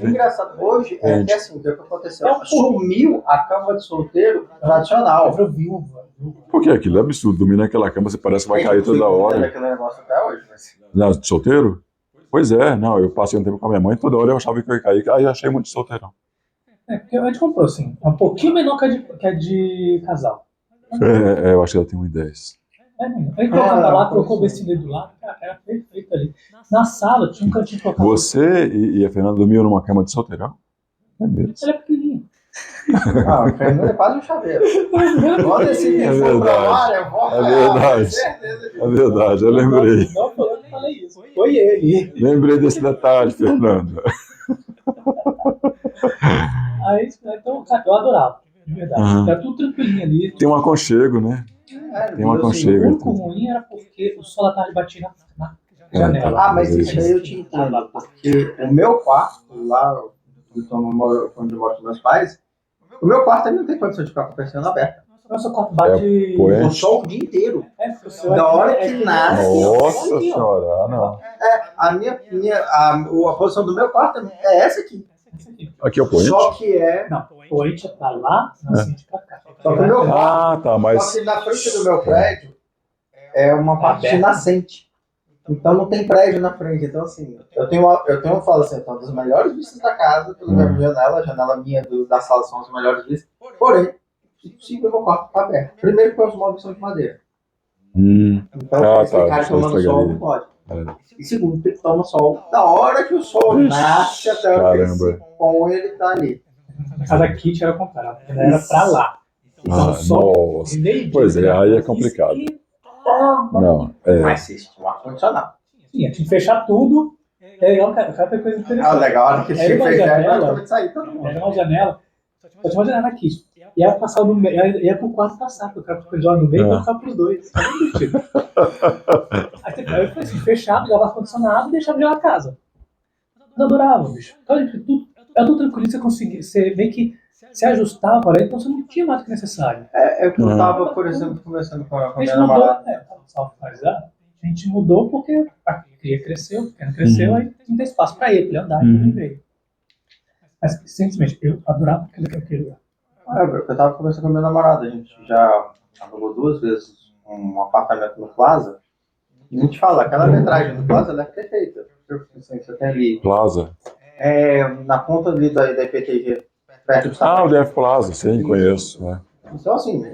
Engraçado, hoje é Vende. que assim, o que aconteceu? Sumiu a cama de solteiro tradicional. Virou viúva. Porque aquilo é absurdo. Dormir naquela cama, você parece que vai cair toda hora. Aquele negócio até hoje, mas... Não, de solteiro? Pois é, não, eu passei um tempo com a minha mãe, toda hora eu achava que eu ia cair, aí eu achei muito solteirão. Porque a gente comprou, assim, é um pouquinho menor que a de casal. Eu acho que ela tem 1,10. Aí colocava lá, colocou o vestido do lado, cara, era perfeito ali. Na sala tinha um cantinho pra colocar. Você e a Fernanda dormiam numa cama de solteirão? É mesmo. Ela é pequenininha. Ah, o Fernando é quase um chaveiro. Olha esse É for pra lá, eu vou É verdade. É verdade, eu lembrei. Não, eu falei isso. Foi ele. Lembrei desse detalhe, Fernanda. Aí, então, cara, eu adorava, de verdade. Uhum. Era tudo tranquilinho ali. Tem um aconchego, né? Tem um O aconchego. único ruim era porque o sol da tarde batia na janela. Ah, mas isso aí eu te entendo, porque o meu quarto, lá onde eu moro com meus pais, o meu quarto ele não tem condição de ficar com a persiana aberta. Nosso quarto bate poente. O sol o dia inteiro. o seu Da hora é que nasce. Nossa aqui, ó. senhora, ah, não. A posição do meu quarto é essa aqui. Aqui é o poente? Só que é. Não, o poente é pra lá, nascente pra cá. Só que o meu quarto. Ah, tá, Só mas... que na frente do meu prédio é uma parte de nascente. Então não tem prédio na frente. Então, assim, eu falo assim, então, das melhores vistas da casa, pela minha janela, a janela minha da sala são as melhores vistas. Porém, se possível, meu quarto tá aberto. Primeiro, porque os móveis são de madeira. Então, se tem cara tomando sol, não pode. E segundo, ele toma sol. Da hora que o sol nasce até a hora que ele se põe, ele tá ali. Na casa da Kitty era o contrário, ela era pra lá. Então, o sol, Nossa. Pois é, aí é complicado. Não, Mas se tinha um ar-condicionado. Sim, tinha que fechar tudo. É legal, cara, tem coisa interessante. Ah, legal, a hora que ele Era uma fechar, janela. praticamente sair todo mundo. Era uma janela, só tinha uma janela aqui. E ela passava no meio, ia pro quarto passar, porque o cara ficou no meio e ia ficar pros dois. Tá muito divertido. Aí eu falei assim, fechava, ligava ar-condicionado e deixava gelar a casa. Eu adorava, bicho. Então, era tudo tranquilo, você conseguia, você meio que se ajustava, né? Então você não tinha mais do que necessário. É que eu tava, por exemplo, conversando com a A gente minha mudou, namorada. só finalizar, a gente mudou porque a cria cresceu, o pequeno cresceu, aí não tem espaço pra ele andar, então ele veio. Mas, simplesmente, eu adorava aquele lugar. Eu tava conversando com a minha namorada, a gente já alugou 2 vezes um apartamento no Plaza. E a gente fala, aquela metragem do Plaza ela é perfeita. Você tem ali. Plaza. Na ponta ali da IPTG, perto do Ah, o DF Plaza, sim, conheço. Né? Então, assim.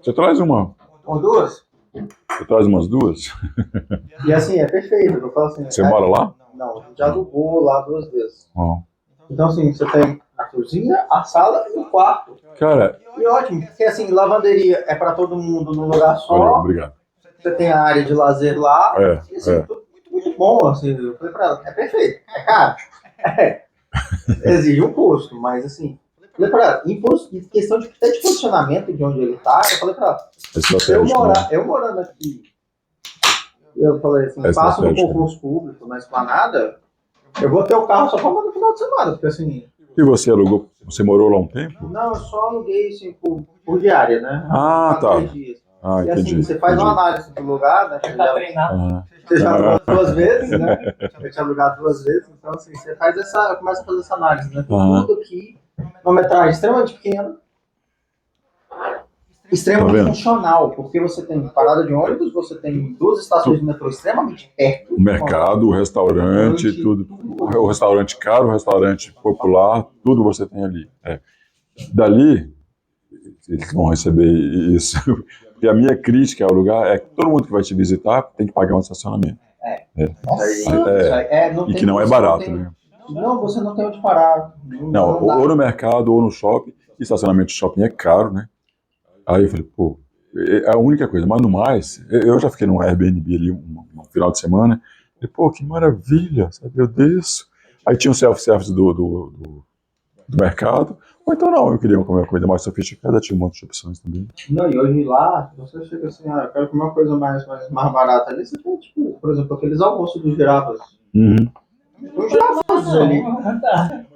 Você traz uma. Com 2? Você traz umas 2? E assim, é perfeito. Eu falo assim, Você mora lá? Não, a gente já alugou lá 2 vezes. Oh. Então, assim, você tem a cozinha, a sala e o quarto. Cara. E ótimo, porque assim, lavanderia é pra todo mundo num lugar só. Valeu, obrigado. Você tem a área de lazer lá. E, assim, tudo muito bom, assim. Eu falei pra ela, é perfeito, é caro. Exige um custo, mas assim. Eu falei pra ela, questão de posicionamento de onde ele tá, eu falei pra ela, eu morando aqui, eu falei assim, passo no concurso público, na esplanada, eu vou ter o carro só pra no final de semana, porque assim. E você alugou? Você morou lá um tempo? Não, eu só aluguei assim, por diária, né? Ah, tá. 3 dias. Ah, e entendi. assim, você faz uma análise do lugar, né? Você já alugou 2 vezes, né? Eu tinha alugado 2 vezes, então assim, você começa a fazer essa análise, né? Tudo aqui, uma metragem extremamente pequena, extremamente funcional, porque você tem parada de ônibus, você tem 2 estações de metrô extremamente perto. O mercado, o restaurante, tudo. O restaurante caro, o restaurante popular, tudo você tem ali. Dali, eles vão receber isso. E a minha crítica ao lugar é que todo mundo que vai te visitar tem que pagar um estacionamento. E que não é barato, né? Não, você não tem onde parar. Não, ou no mercado ou no shopping. Estacionamento de shopping é caro, né? Aí eu falei, pô, é a única coisa. Mas no mais, eu já fiquei num Airbnb ali um final de semana. Falei, pô, que maravilha, sabe? Eu desço. Aí tinha um self-service do mercado. Ou então não, eu queria comer uma coisa mais sofisticada, tinha um monte de opções também. Não, e hoje lá, você chega assim, eu quero comer uma coisa mais barata ali, você tem, tipo, por exemplo, aqueles almoços de girafas. Os girafas ali.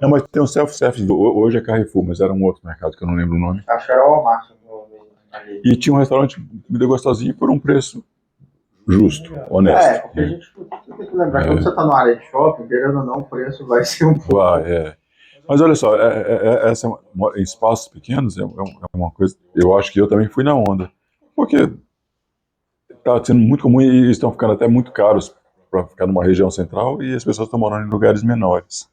Não, mas tem um self-service, hoje é Carrefour, mas era um outro mercado que eu não lembro o nome. Acho que era o Walmart. E tinha um restaurante, comida gostosinha por um preço justo, honesto. Porque a gente tem que lembrar, quando você tá na área de shopping, querendo ou não, o preço vai ser um pouco. Mas olha só, em espaços pequenos é uma coisa. Eu acho que eu também fui na onda. Porque está sendo muito comum e estão ficando até muito caros para ficar numa região central e as pessoas estão morando em lugares menores.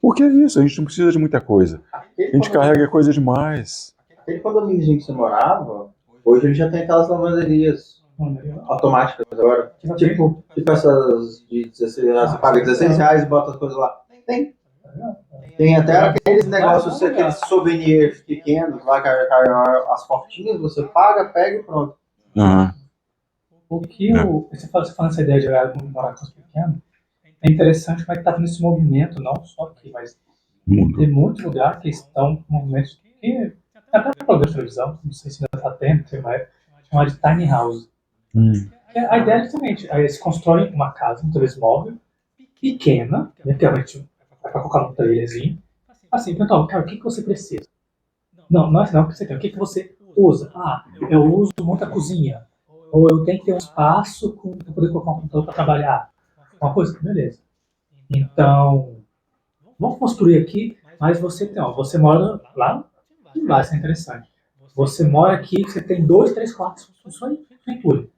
Porque é isso, a gente não precisa de muita coisa. A gente carrega coisa demais. Aquele condomínio que você morava, hoje ele já tem aquelas lavanderias automáticas agora. Tipo essas de 16 reais, você paga 16 reais e bota as coisas lá. Tem até aqueles negócios, aqueles souvenirs pequenos lá, as fotinhas, você paga, pega e pronto. O que você falando essa ideia de morar com os pequenos, é interessante como é que está nesse movimento, não só aqui, mas tem muitos lugares que estão com movimentos que até programa de televisão, não sei se ainda está tendo, tem uma época, chamada de tiny house. A ideia é justamente, aí eles constroem uma casa, um móvel pequena, né, que realmente vai para colocar um trailerzinho, assim, então, cara, o que você precisa? Não é assim, não, o que você tem, o que você usa? Eu uso muito a cozinha, ou eu tenho que ter um espaço para poder colocar um computador para trabalhar, uma coisa, beleza. Então, vamos construir aqui, mas você mora lá, não vai ser interessante. Você mora aqui, você tem 2, 3 quartos, só em tudo.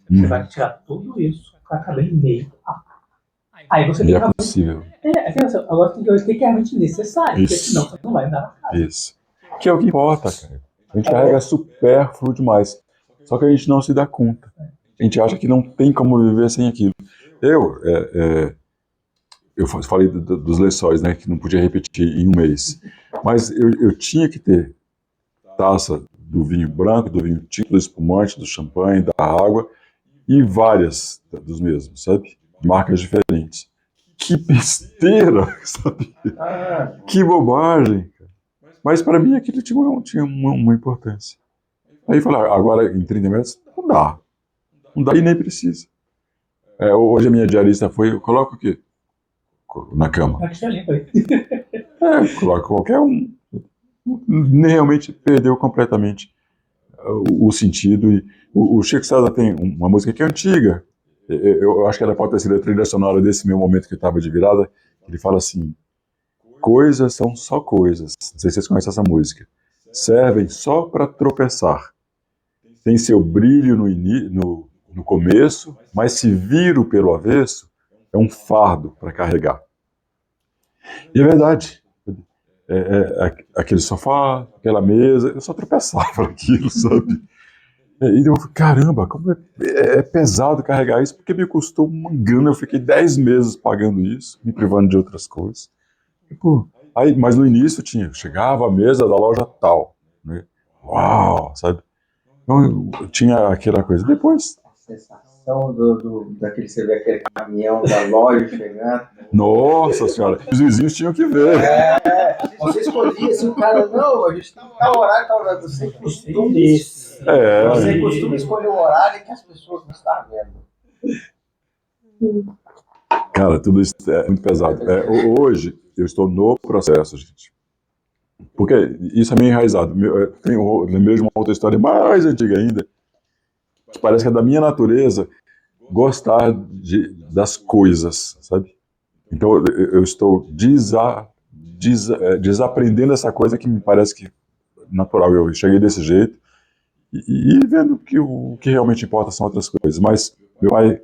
Você vai tirar tudo isso, vai caber em meio. Aí você tem que... É possível. Agora tem que ser realmente necessário, porque senão você não vai andar na casa. Isso. Que é o que importa, cara. A gente carrega supérfluo demais. Só que a gente não se dá conta. A gente acha que não tem como viver sem aquilo. Eu falei dos lençóis, né, que não podia repetir em um mês. Mas eu tinha que ter taça do vinho branco, do vinho tinto, do espumante, do champanhe, da água, e várias dos mesmos, sabe? Marcas diferentes. Que besteira, sabe? Que bobagem. Mas para mim aquilo tinha uma importância. Aí eu falei, agora em 30 metros, não dá. Não dá e nem precisa. Hoje a minha diarista eu coloco o quê? Na cama. Coloco qualquer um. Realmente perdeu completamente o sentido. E o Chico César tem uma música que é antiga. Eu acho que ela pode ter sido a trilha sonora desse meu momento que eu estava de virada. Ele fala assim: coisas são só coisas. Não sei se vocês conhecem essa música. Servem só para tropeçar. Tem seu brilho no começo, mas se viro pelo avesso, é um fardo para carregar. E é verdade. Aquele sofá, aquela mesa, eu só tropeçava naquilo, sabe? E eu falei, caramba, como é pesado carregar isso, porque me custou uma grana, eu fiquei 10 meses pagando isso, me privando de outras coisas. Mas no início chegava a mesa da loja tal, né? Uau, sabe? Então tinha aquela coisa. Depois... A sensação daquele, você vê aquele caminhão da loja chegando. Nossa senhora, os vizinhos tinham que ver. Você escolhia assim, o cara, não, a gente tem tal horário, você costuma Você costuma escolher o horário que as pessoas não estão vendo. Cara, tudo isso é muito pesado. Hoje, eu estou no processo, gente. Porque isso é meio enraizado. Lembrei de uma outra história mais antiga ainda, que parece que é da minha natureza gostar das coisas, sabe? Então, eu estou desaprendendo essa coisa que me parece que natural. Eu cheguei desse jeito e vendo que o que realmente importa são outras coisas. Mas meu pai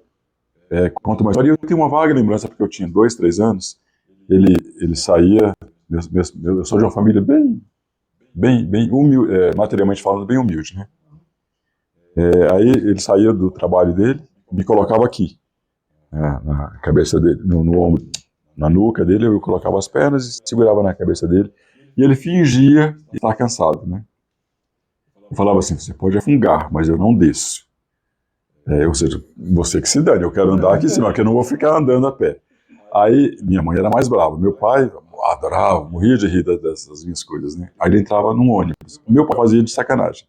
conta uma história, e eu tenho uma vaga lembrança, porque eu tinha 2, 3 anos, ele saía, eu sou de uma família bem humilde, materialmente falando, bem humilde, né? Aí ele saía do trabalho dele, me colocava aqui, na cabeça dele, no ombro, na nuca dele, eu colocava as pernas e segurava na cabeça dele, e ele fingia estar cansado, né? Eu falava assim, você pode afungar, mas eu não desço. Ou seja, você que se dane, eu quero andar aqui em cima, porque eu não vou ficar andando a pé. Aí, minha mãe era mais brava, meu pai adorava, morria de rir dessas minhas coisas, né? Aí ele entrava num ônibus, meu pai fazia de sacanagem.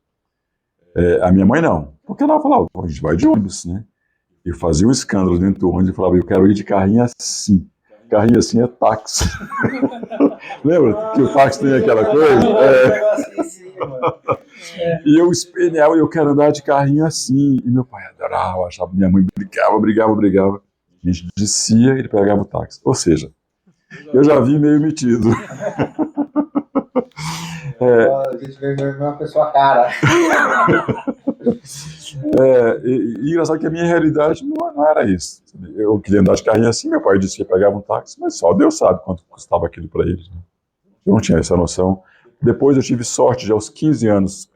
A minha mãe não, porque ela falava, a gente vai de ônibus, né? Eu fazia um escândalo dentro do ônibus e falava, eu quero ir de carrinho assim. Carrinho assim é táxi. Lembra que o táxi tem aquela coisa? E eu esperneava, eu quero andar de carrinho assim. E meu pai adorava, achava, minha mãe brigava. A gente descia, ele pegava o táxi. Ou seja, eu já vim meio metido. A gente vê uma pessoa cara. E engraçado que a minha realidade não era isso. Eu queria andar de carrinho assim, meu pai disse que pegava um táxi, mas só Deus sabe quanto custava aquilo para eles. Né? Eu não tinha essa noção. Depois eu tive sorte de aos 15 anos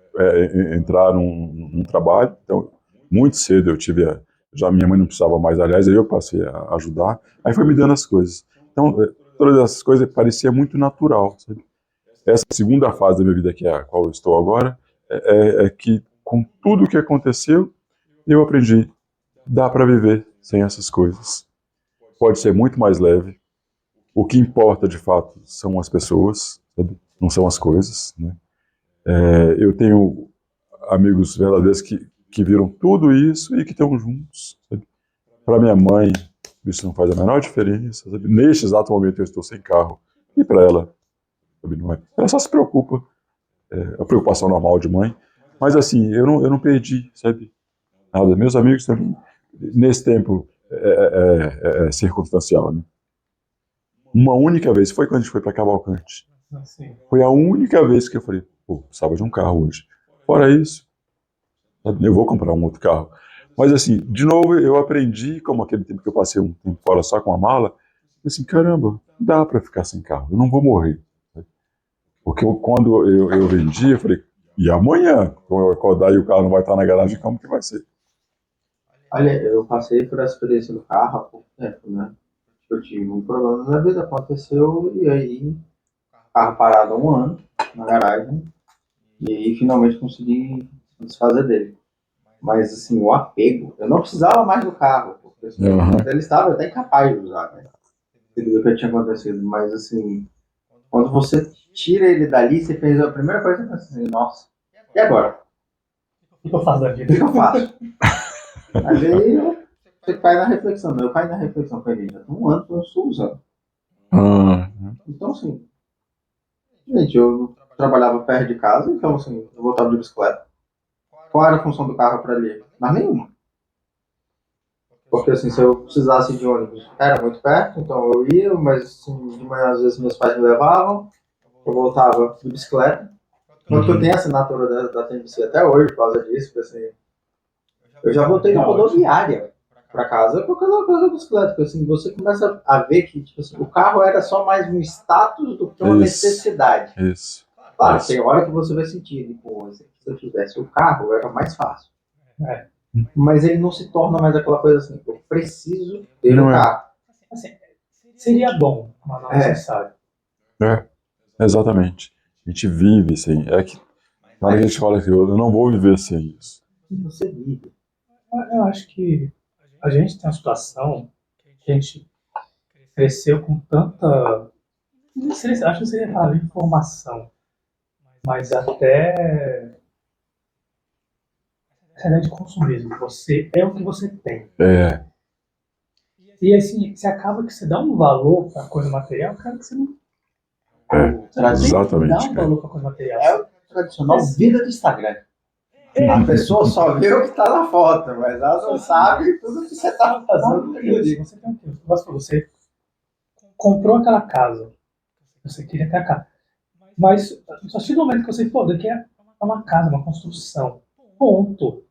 entrar num trabalho, então muito cedo eu tive, já minha mãe não precisava mais, aliás, aí eu passei a ajudar, aí foi me dando as coisas. Então, todas essas coisas parecia muito natural, sabe? Essa segunda fase da minha vida, que é a qual eu estou agora, é que com tudo o que aconteceu, eu aprendi, dá para viver sem essas coisas. Pode ser muito mais leve. O que importa, de fato, são as pessoas, sabe? Não são as coisas. Né? Eu tenho amigos verdadeiros que viram tudo isso e que estão juntos. Para minha mãe, isso não faz a menor diferença. Sabe? Neste exato momento eu estou sem carro. E para ela, sabe? Não é. Ela só se preocupa. A preocupação normal de mãe. Mas assim, eu não perdi, sabe? Nada. Meus amigos também, nesse tempo, é circunstancial. Né? Uma única vez, foi quando a gente foi para Cavalcante. Assim, Foi a única vez que eu falei, pô, precisava de um carro hoje. Fora isso, sabe, eu vou comprar um outro carro. Mas assim, de novo, eu aprendi, como aquele tempo que eu passei um tempo fora só com a mala, assim, caramba, dá para ficar sem carro, eu não vou morrer. Sabe? Porque quando eu vendi, eu falei, e amanhã? Quando eu acordar e o carro não vai estar na garagem, como que vai ser? Olha, eu passei por essa experiência do carro há pouco tempo, né? Eu tive um problema na minha vida, aconteceu, e aí, carro parado há um ano na garagem, e aí finalmente consegui desfazer dele. Mas, assim, o apego, eu não precisava mais do carro, porque assim, ele estava até incapaz de usar, né? Devido ao que tinha acontecido. Mas, assim, quando você tira ele dali, você fez a primeira coisa, você pensa assim, nossa, e agora? o que eu faço da O vida? que eu faço? Mas aí você cai na reflexão, né? Eu caio na reflexão com ele, já tem um ano que eu estou usando. Então, assim, gente, eu trabalhava perto de casa, então, assim, eu voltava de bicicleta. Qual era a função do carro para ali? Mas nenhuma. Porque, assim, se eu precisasse de ônibus, era muito perto, então eu ia, mas, assim, de manhã, às vezes, meus pais me levavam, eu voltava de bicicleta. Tanto que eu tenho a assinatura da TMC até hoje, por causa disso, porque, assim, eu já voltei na rodoviária para casa por causa da bicicleta, porque, assim, você começa a ver que, tipo assim, o carro era só mais um status do que uma necessidade. Isso. Claro, Isso. tem hora que você vai sentir, pô, se eu tivesse o carro, era mais fácil. Mas ele não se torna mais aquela coisa assim, eu preciso ter um carro. Assim, seria bom, mas não necessário. Exatamente. A gente vive sem. É que na hora que a gente fala que eu não vou viver sem isso. E você vive. Eu acho que a gente tem uma situação que a gente cresceu com tanta. Acho que seria falar de informação, mas até essa ideia de consumismo. Você é o que você tem. E assim, você acaba que você dá um valor para a coisa material, cara, que você não. Exatamente. Dá um valor para a coisa material. É o tradicional vida do Instagram. A pessoa só vê o que está na foto, mas ela não sabe tudo que você está fazendo naquele dia. Você tem um tempo. Você comprou aquela casa. Você queria ter a casa. Mas a partir do momento que você pô, daqui é uma casa, uma construção. Ponto.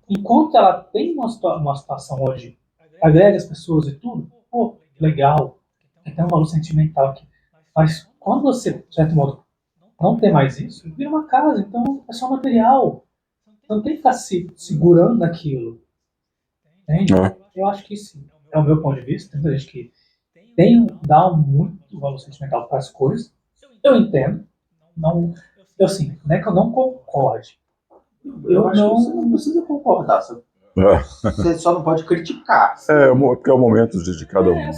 Enquanto ela tem uma situação hoje, agrega as pessoas e tudo, pô, legal. Tem um valor sentimental aqui. Mas quando você, de certo modo, não tem mais isso, vira uma casa, então é só material. Você não tem que ficar se segurando naquilo. Entende? Eu acho que sim. É o meu ponto de vista. Tem muita gente que dá muito valor sentimental para as coisas. Eu entendo. Não, eu assim, não é que eu não concorde. Eu acho que você não precisa concordar, sabe? Você só não pode criticar. Porque é o momento de cada um.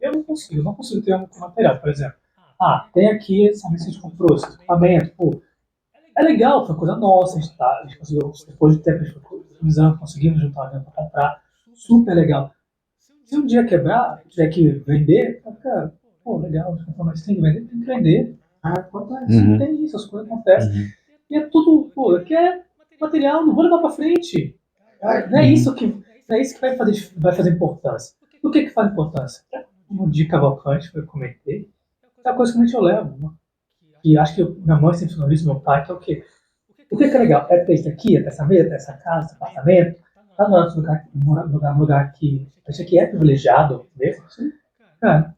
Eu não consigo ter um material, por exemplo. Tem aqui essa mesa que a gente comprou, esse equipamento, pô. É legal, foi coisa nossa, a gente conseguiu, depois de tempo, a gente foi economizando, conseguimos juntar dinheiro para comprar, super legal. Se um dia quebrar, tiver que vender, fica, pô, legal, mas tem que vender, tem que vender. Acontece, tem isso, as coisas acontecem. E é tudo, pô, aqui é material, não vou levar pra frente. Não é isso que vai fazer importância. O que faz importância? Uma dica Cavalcante, que eu comentei, é a coisa que realmente eu levo. E acho que minha mãe sempre falou isso, meu pai, que é o quê? O que é legal? É ter isso aqui, é ter essa mesa, ter essa casa, esse apartamento. Tá no nosso lugar que a gente aqui é privilegiado mesmo. Assim. Cara,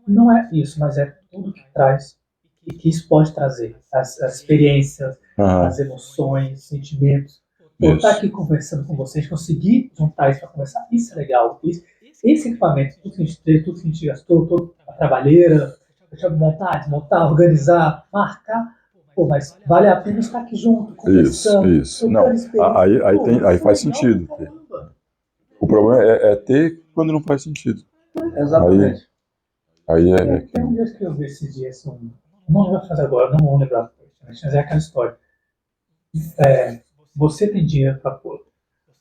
não é isso, mas é tudo que traz e que isso pode trazer. As experiências, as emoções, sentimentos. Pô, estar aqui conversando com vocês, conseguir juntar isso para conversar, isso é legal. Esse equipamento, tudo que a gente teve, tudo que a gente gastou, toda a trabalheira, montar, desmontar, organizar, marcar. Pô, mas vale a pena estar aqui junto, conversando. Isso. Não, aí faz sentido. O problema é ter quando não faz sentido. Exatamente. Aí Tem um dia que eu vi esses dias, não vou fazer agora, não vou lembrar, mas é aquela história. Você tem dinheiro para pôr.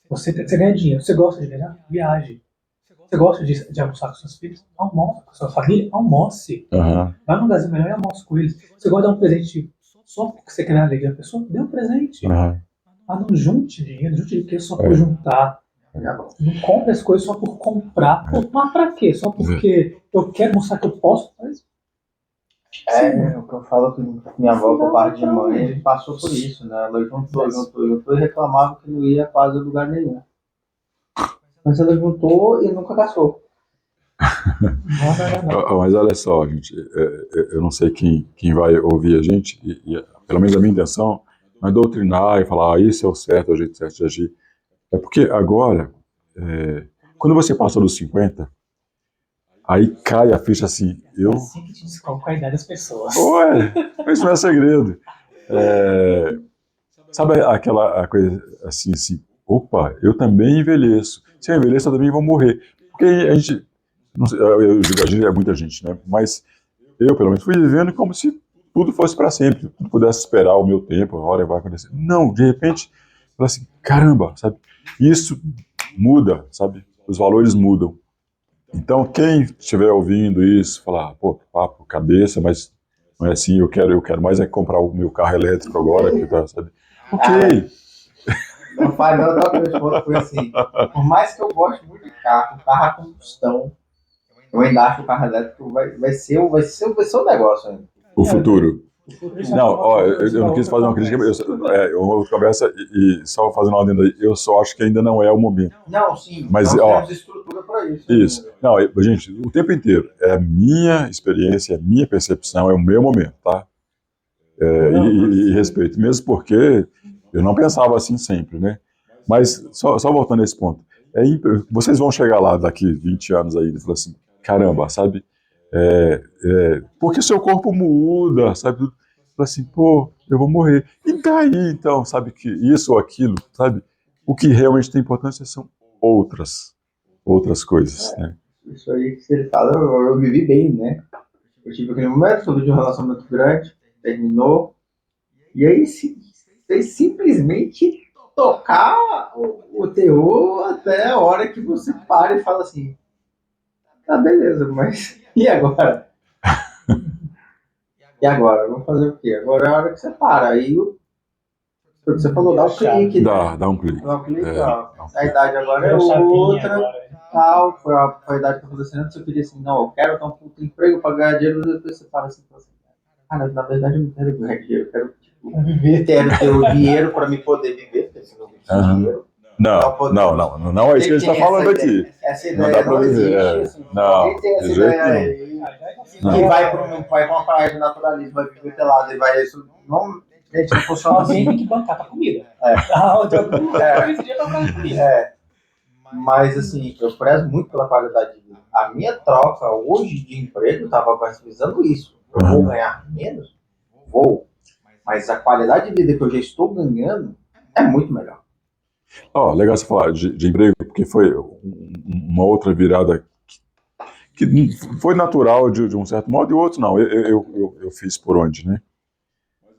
Você ganha dinheiro. Você gosta de viajar? Viaje. Você gosta de almoçar com seus filhos? Almoça com sua família? Almoce. Vai num lugarzinho melhor e almoce com eles. Você gosta de dar um presente só porque você quer dar alegria à pessoa? Dê um presente. Mas não junte dinheiro, junte riqueza só por juntar. Não compre as coisas só por comprar. Pô, mas pra quê? Só porque eu quero mostrar que eu posso? Mas... o que eu falo que minha avó, por parte de mãe, passou por isso, né? Ela juntou e reclamava que não ia quase a lugar nenhum. Mas ela juntou e nunca gastou. Mas olha só, gente, eu não sei quem vai ouvir a gente, e pelo menos a minha intenção não é doutrinar e falar, isso é o certo, é o jeito certo de agir. É porque agora, quando você passa dos 50, aí cai a ficha assim, É assim que te descobre a idade das pessoas. Ué, isso não é segredo. Sabe aquela coisa assim, opa, eu também envelheço. Se eu envelheço, eu também vou morrer. Porque a gente, não sei, eu digo, a gente é muita gente, né? Mas eu, pelo menos, fui vivendo como se tudo fosse para sempre, tudo pudesse esperar o meu tempo, a hora vai acontecer. Não, de repente, fala assim, caramba, sabe? Isso muda, sabe? Os valores mudam. Então, quem estiver ouvindo isso, falar, pô, papo, cabeça, mas não é assim, eu quero mais é comprar o meu carro elétrico agora, sabe? Ok. Meu pai, meu esposa foi assim, por mais que eu goste muito de carro a combustão, eu ainda acho que o carro elétrico vai ser o negócio ainda. O futuro. Não, eu não quis fazer uma crítica, uma outra conversa e só fazendo uma adenda aí, eu só acho que ainda não é o momento. Não, sim, mas temos estrutura para isso. Isso. Não, gente, o tempo inteiro, é a minha experiência, é a minha percepção, é o meu momento, tá? E respeito, mesmo porque eu não pensava assim sempre, né? Mas, só voltando a esse ponto, vocês vão chegar lá daqui 20 anos aí e falar assim, caramba, sabe? Porque seu corpo muda, sabe? Fala assim, pô, eu vou morrer. E daí, então, sabe, que isso ou aquilo, sabe? O que realmente tem importância são outras coisas, né? Isso aí que você fala, eu vivi bem, né? Eu tive aquele momento, soube de um relacionamento grande, terminou, e aí simplesmente tocar o terror até a hora que você para e fala assim, tá, beleza, mas e agora? E agora? Vamos fazer o quê? Agora é a hora que você para. Aí você falou, dá um clique. Dá um clique. Dá um clique, a idade agora é outra, tal. Foi a idade que eu falei assim, antes eu queria assim, não, eu quero ter um puto emprego pra ganhar dinheiro, depois você para assim, cara, na verdade eu não quero ganhar dinheiro, eu quero quero ter o dinheiro pra me poder viver, porque senão eu não tenho dinheiro. Não é isso que a gente está falando aqui. Essa não ideia dá pra não viver. existe. Assim, Não, tem essa de jeito ideia nenhum. aí, que vai pra uma praia de naturalismo, vai viver pelado e vai isso. Não, gente, não funciona Alguém assim. tem que bancar pra comida. Mas assim, eu prezo muito pela qualidade de vida. A minha troca hoje de emprego estava visando isso. Eu vou ganhar menos? Vou. Mas a qualidade de vida que eu já estou ganhando é muito melhor. Legal você falar de emprego, porque foi uma outra virada que foi natural de um certo modo e o outro não. Eu fiz por onde, né?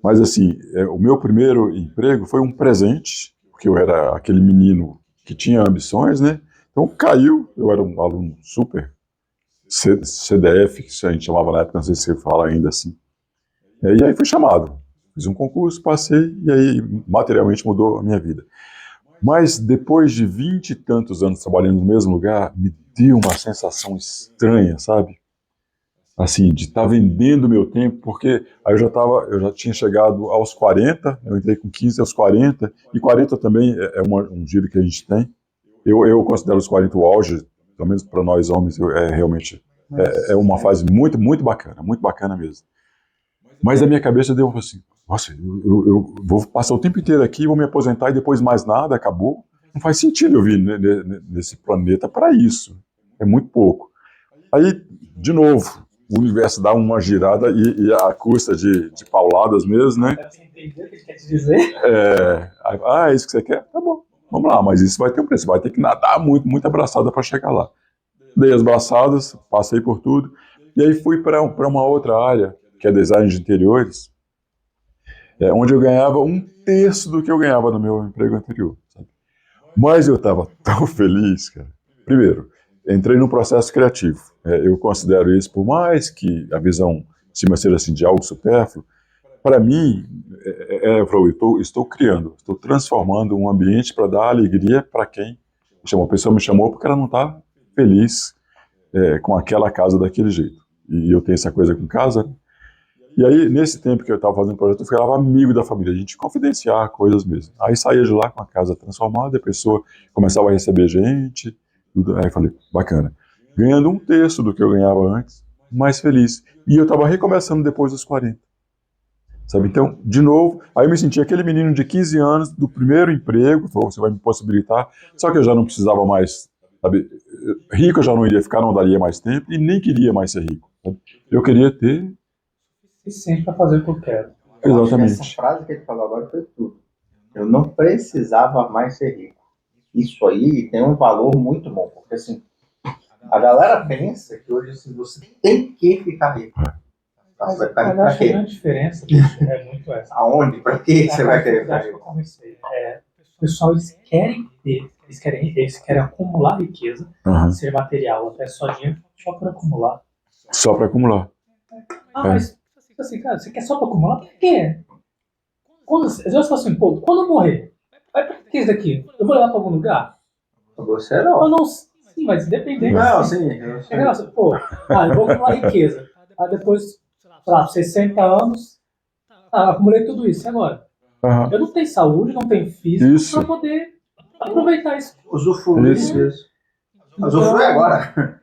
Mas assim, o meu primeiro emprego foi um presente, porque eu era aquele menino que tinha ambições, né? Então caiu, eu era um aluno super CDF, que a gente chamava na época, não sei se você fala ainda assim. E aí fui chamado. Fiz um concurso, passei, e aí materialmente mudou a minha vida. Mas depois de 20 e tantos anos trabalhando no mesmo lugar, me deu uma sensação estranha, sabe? Assim, de estar vendendo meu tempo, porque aí eu já tinha chegado aos 40, eu entrei com 15 aos 40, e 40 também é um giro que a gente tem. Eu considero os 40 o auge, pelo menos para nós homens, realmente é uma fase muito bacana mesmo. Mas na minha cabeça deu assim, nossa, eu vou passar o tempo inteiro aqui, vou me aposentar e depois mais nada, acabou. Não faz sentido eu vir nesse planeta para isso. É muito pouco. Aí, de novo, o universo dá uma girada e a custa de pauladas mesmo, né? Dá pra você entender o que ele quer te dizer? É isso que você quer? Tá bom, vamos lá, mas isso vai ter um preço, vai ter que nadar muita braçada para chegar lá. Dei as braçadas, passei por tudo, e aí fui para uma outra área, que é design de interiores, onde eu ganhava 1/3 do que eu ganhava no meu emprego anterior. Sabe? Mas eu estava tão feliz, cara. Primeiro, entrei num processo criativo. Eu considero isso, por mais que a visão cima seja assim, de algo supérfluo, para mim, estou criando, estou transformando um ambiente para dar alegria para quem me chamou. A pessoa me chamou porque ela não está feliz com aquela casa daquele jeito. E eu tenho essa coisa com casa. E aí, nesse tempo que eu estava fazendo o projeto, eu ficava amigo da família, a gente confidenciar coisas mesmo. Aí saía de lá com a casa transformada, a pessoa começava a receber gente, tudo. Aí eu falei, bacana. Ganhando 1/3 do que eu ganhava antes, mais feliz. E eu estava recomeçando depois dos 40. Sabe? Então, de novo, aí eu me senti aquele menino de 15 anos, do primeiro emprego, falou, você vai me possibilitar, só que eu já não precisava mais, sabe? Rico eu já não iria ficar, não daria mais tempo, e nem queria mais ser rico. Sabe? Eu queria ter Suficiente para fazer o que eu quero. Exatamente. Essa frase que ele falou agora foi tudo. Eu não precisava mais ser rico. Isso aí tem um valor muito bom, porque assim, a galera pensa que hoje assim, você tem que ficar rico. Mas Vai ficar rico eu pra acho que a quê? grande diferença bicho, é muito essa. Aonde? Pra que você vai querer ficar Eu rico? comecei. O pessoal, eles querem acumular riqueza, ser material, até só dinheiro, só para acumular. Só para acumular. Mas, assim, cara, você quer só para acumular? Pra quê? Eu falo assim, pô, quando eu morrer, vai pra que isso daqui? Eu vou levar para algum lugar? Você não. Eu não, sim, mas independente. Não, sim. Pô, eu vou acumular riqueza. Aí depois, sei lá, 60 anos, acumulei tudo isso. E agora? Eu não tenho saúde, não tenho físico para poder aproveitar isso. Usufruir disso. Usufruir agora.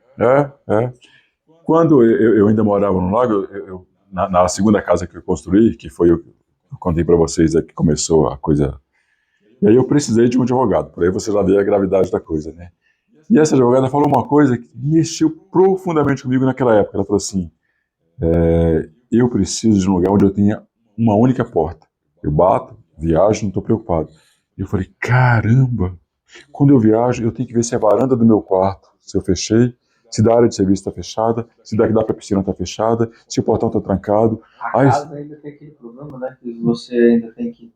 Quando eu ainda morava no Lago, na segunda casa que eu construí, que foi eu contei para vocês que começou a coisa. E aí eu precisei de um advogado, por aí você já vê a gravidade da coisa, né? E essa advogada falou uma coisa que mexeu profundamente comigo naquela época. Ela falou assim, eu preciso de um lugar onde eu tenha uma única porta. Eu bato, viajo, não estou preocupado. E eu falei, caramba, quando eu viajo, eu tenho que ver se a varanda do meu quarto, se eu fechei, se da área de serviço está fechada, se daqui para a piscina está fechada, se o portão está trancado. A casa ainda tem aquele problema, né? Que você ainda tem que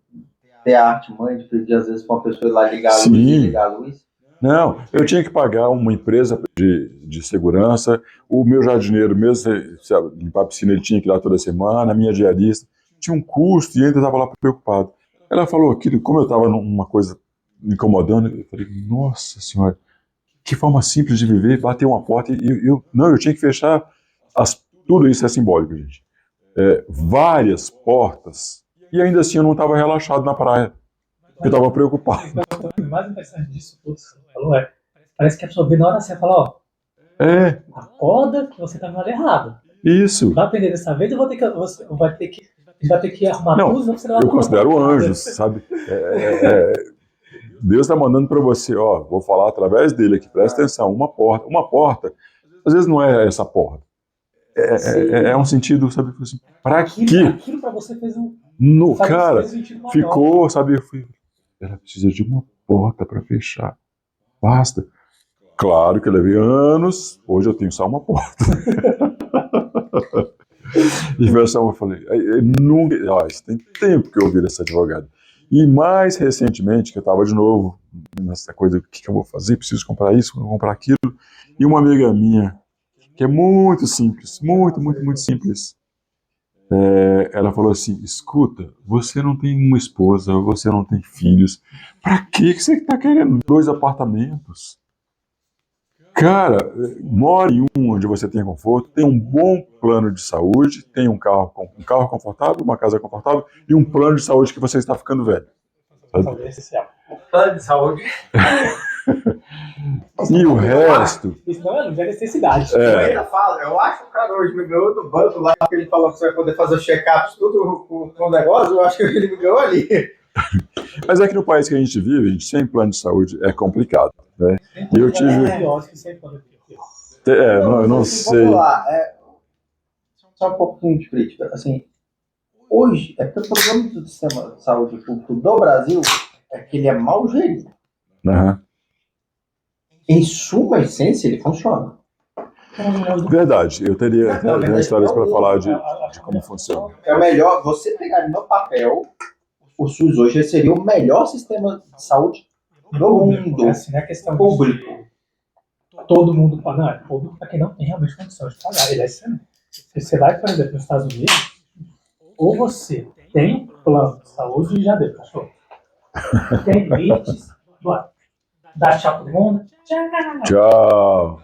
ter a artimanha de pedir, às vezes, para uma pessoa ir lá ligar a luz e ligar a luz. Não, eu tinha que pagar uma empresa de segurança, o meu jardineiro mesmo, se limpar a piscina, ele tinha que ir lá toda semana, a minha diarista, tinha um custo e ainda estava lá preocupado. Ela falou aquilo, como eu estava numa coisa me incomodando, eu falei, nossa senhora, que forma simples de viver, bater uma porta e eu tinha que fechar, tudo isso é simbólico, gente, várias portas, e ainda assim eu não estava relaxado na praia, eu estava preocupado. O mais interessante disso tudo que você falou parece que a pessoa vê na hora certa, fala, acorda que você está na hora errada. Isso. Vai aprender dessa vez, você vai ter que arrumar tudo. Você eu considero anjos, sabe? Deus está mandando para você, vou falar através dele aqui, presta atenção, uma porta, às vezes não é essa porta. É um sentido, sabe, assim, para quê? Aquilo para você fez cara, ficou, sabe, ela precisa de uma porta para fechar, basta. Claro que eu levei anos, hoje eu tenho só uma porta. E eu falei, nunca, isso tem tempo que eu ouvi dessa advogada. E mais recentemente, que eu estava de novo nessa coisa, o que eu vou fazer? Preciso comprar isso, vou comprar aquilo. E uma amiga minha, que é muito simples, muito simples, ela falou assim, escuta, você não tem uma esposa, você não tem filhos, pra que você está querendo 2 apartamentos? Cara, more em um onde você tenha conforto, tem um bom plano de saúde, tem um carro confortável, uma casa confortável e um plano de saúde que você está ficando velho. Saúde é essencial. Plano de saúde. E o resto... Isso não é necessidade. Eu ainda falo, eu acho que o cara hoje me ganhou do banco lá, que ele falou que você vai poder fazer os check-ups tudo com o negócio, eu acho que ele me ganhou ali. Mas é que no país que a gente vive, a gente sem plano de saúde é complicado, né? E eu tive... eu não sei... Vamos lá, só um pouquinho de crítica. Assim, hoje, é porque o problema do sistema de saúde público do Brasil é que ele é mal gerido. Uhum. Em suma essência, ele funciona. Verdade, eu teria histórias para falar de como funciona. É melhor você pegar no papel, o SUS hoje seria o melhor sistema de saúde do mundo. Assim, não é questão público. Todo mundo fala, não, é público para quem não tem realmente condição de pagar. Ele é excelente. Você vai, por exemplo, nos Estados Unidos, ou você tem um plano de saúde e já deu, cachorro. Tem limites, dá tchau pro mundo. Tchau.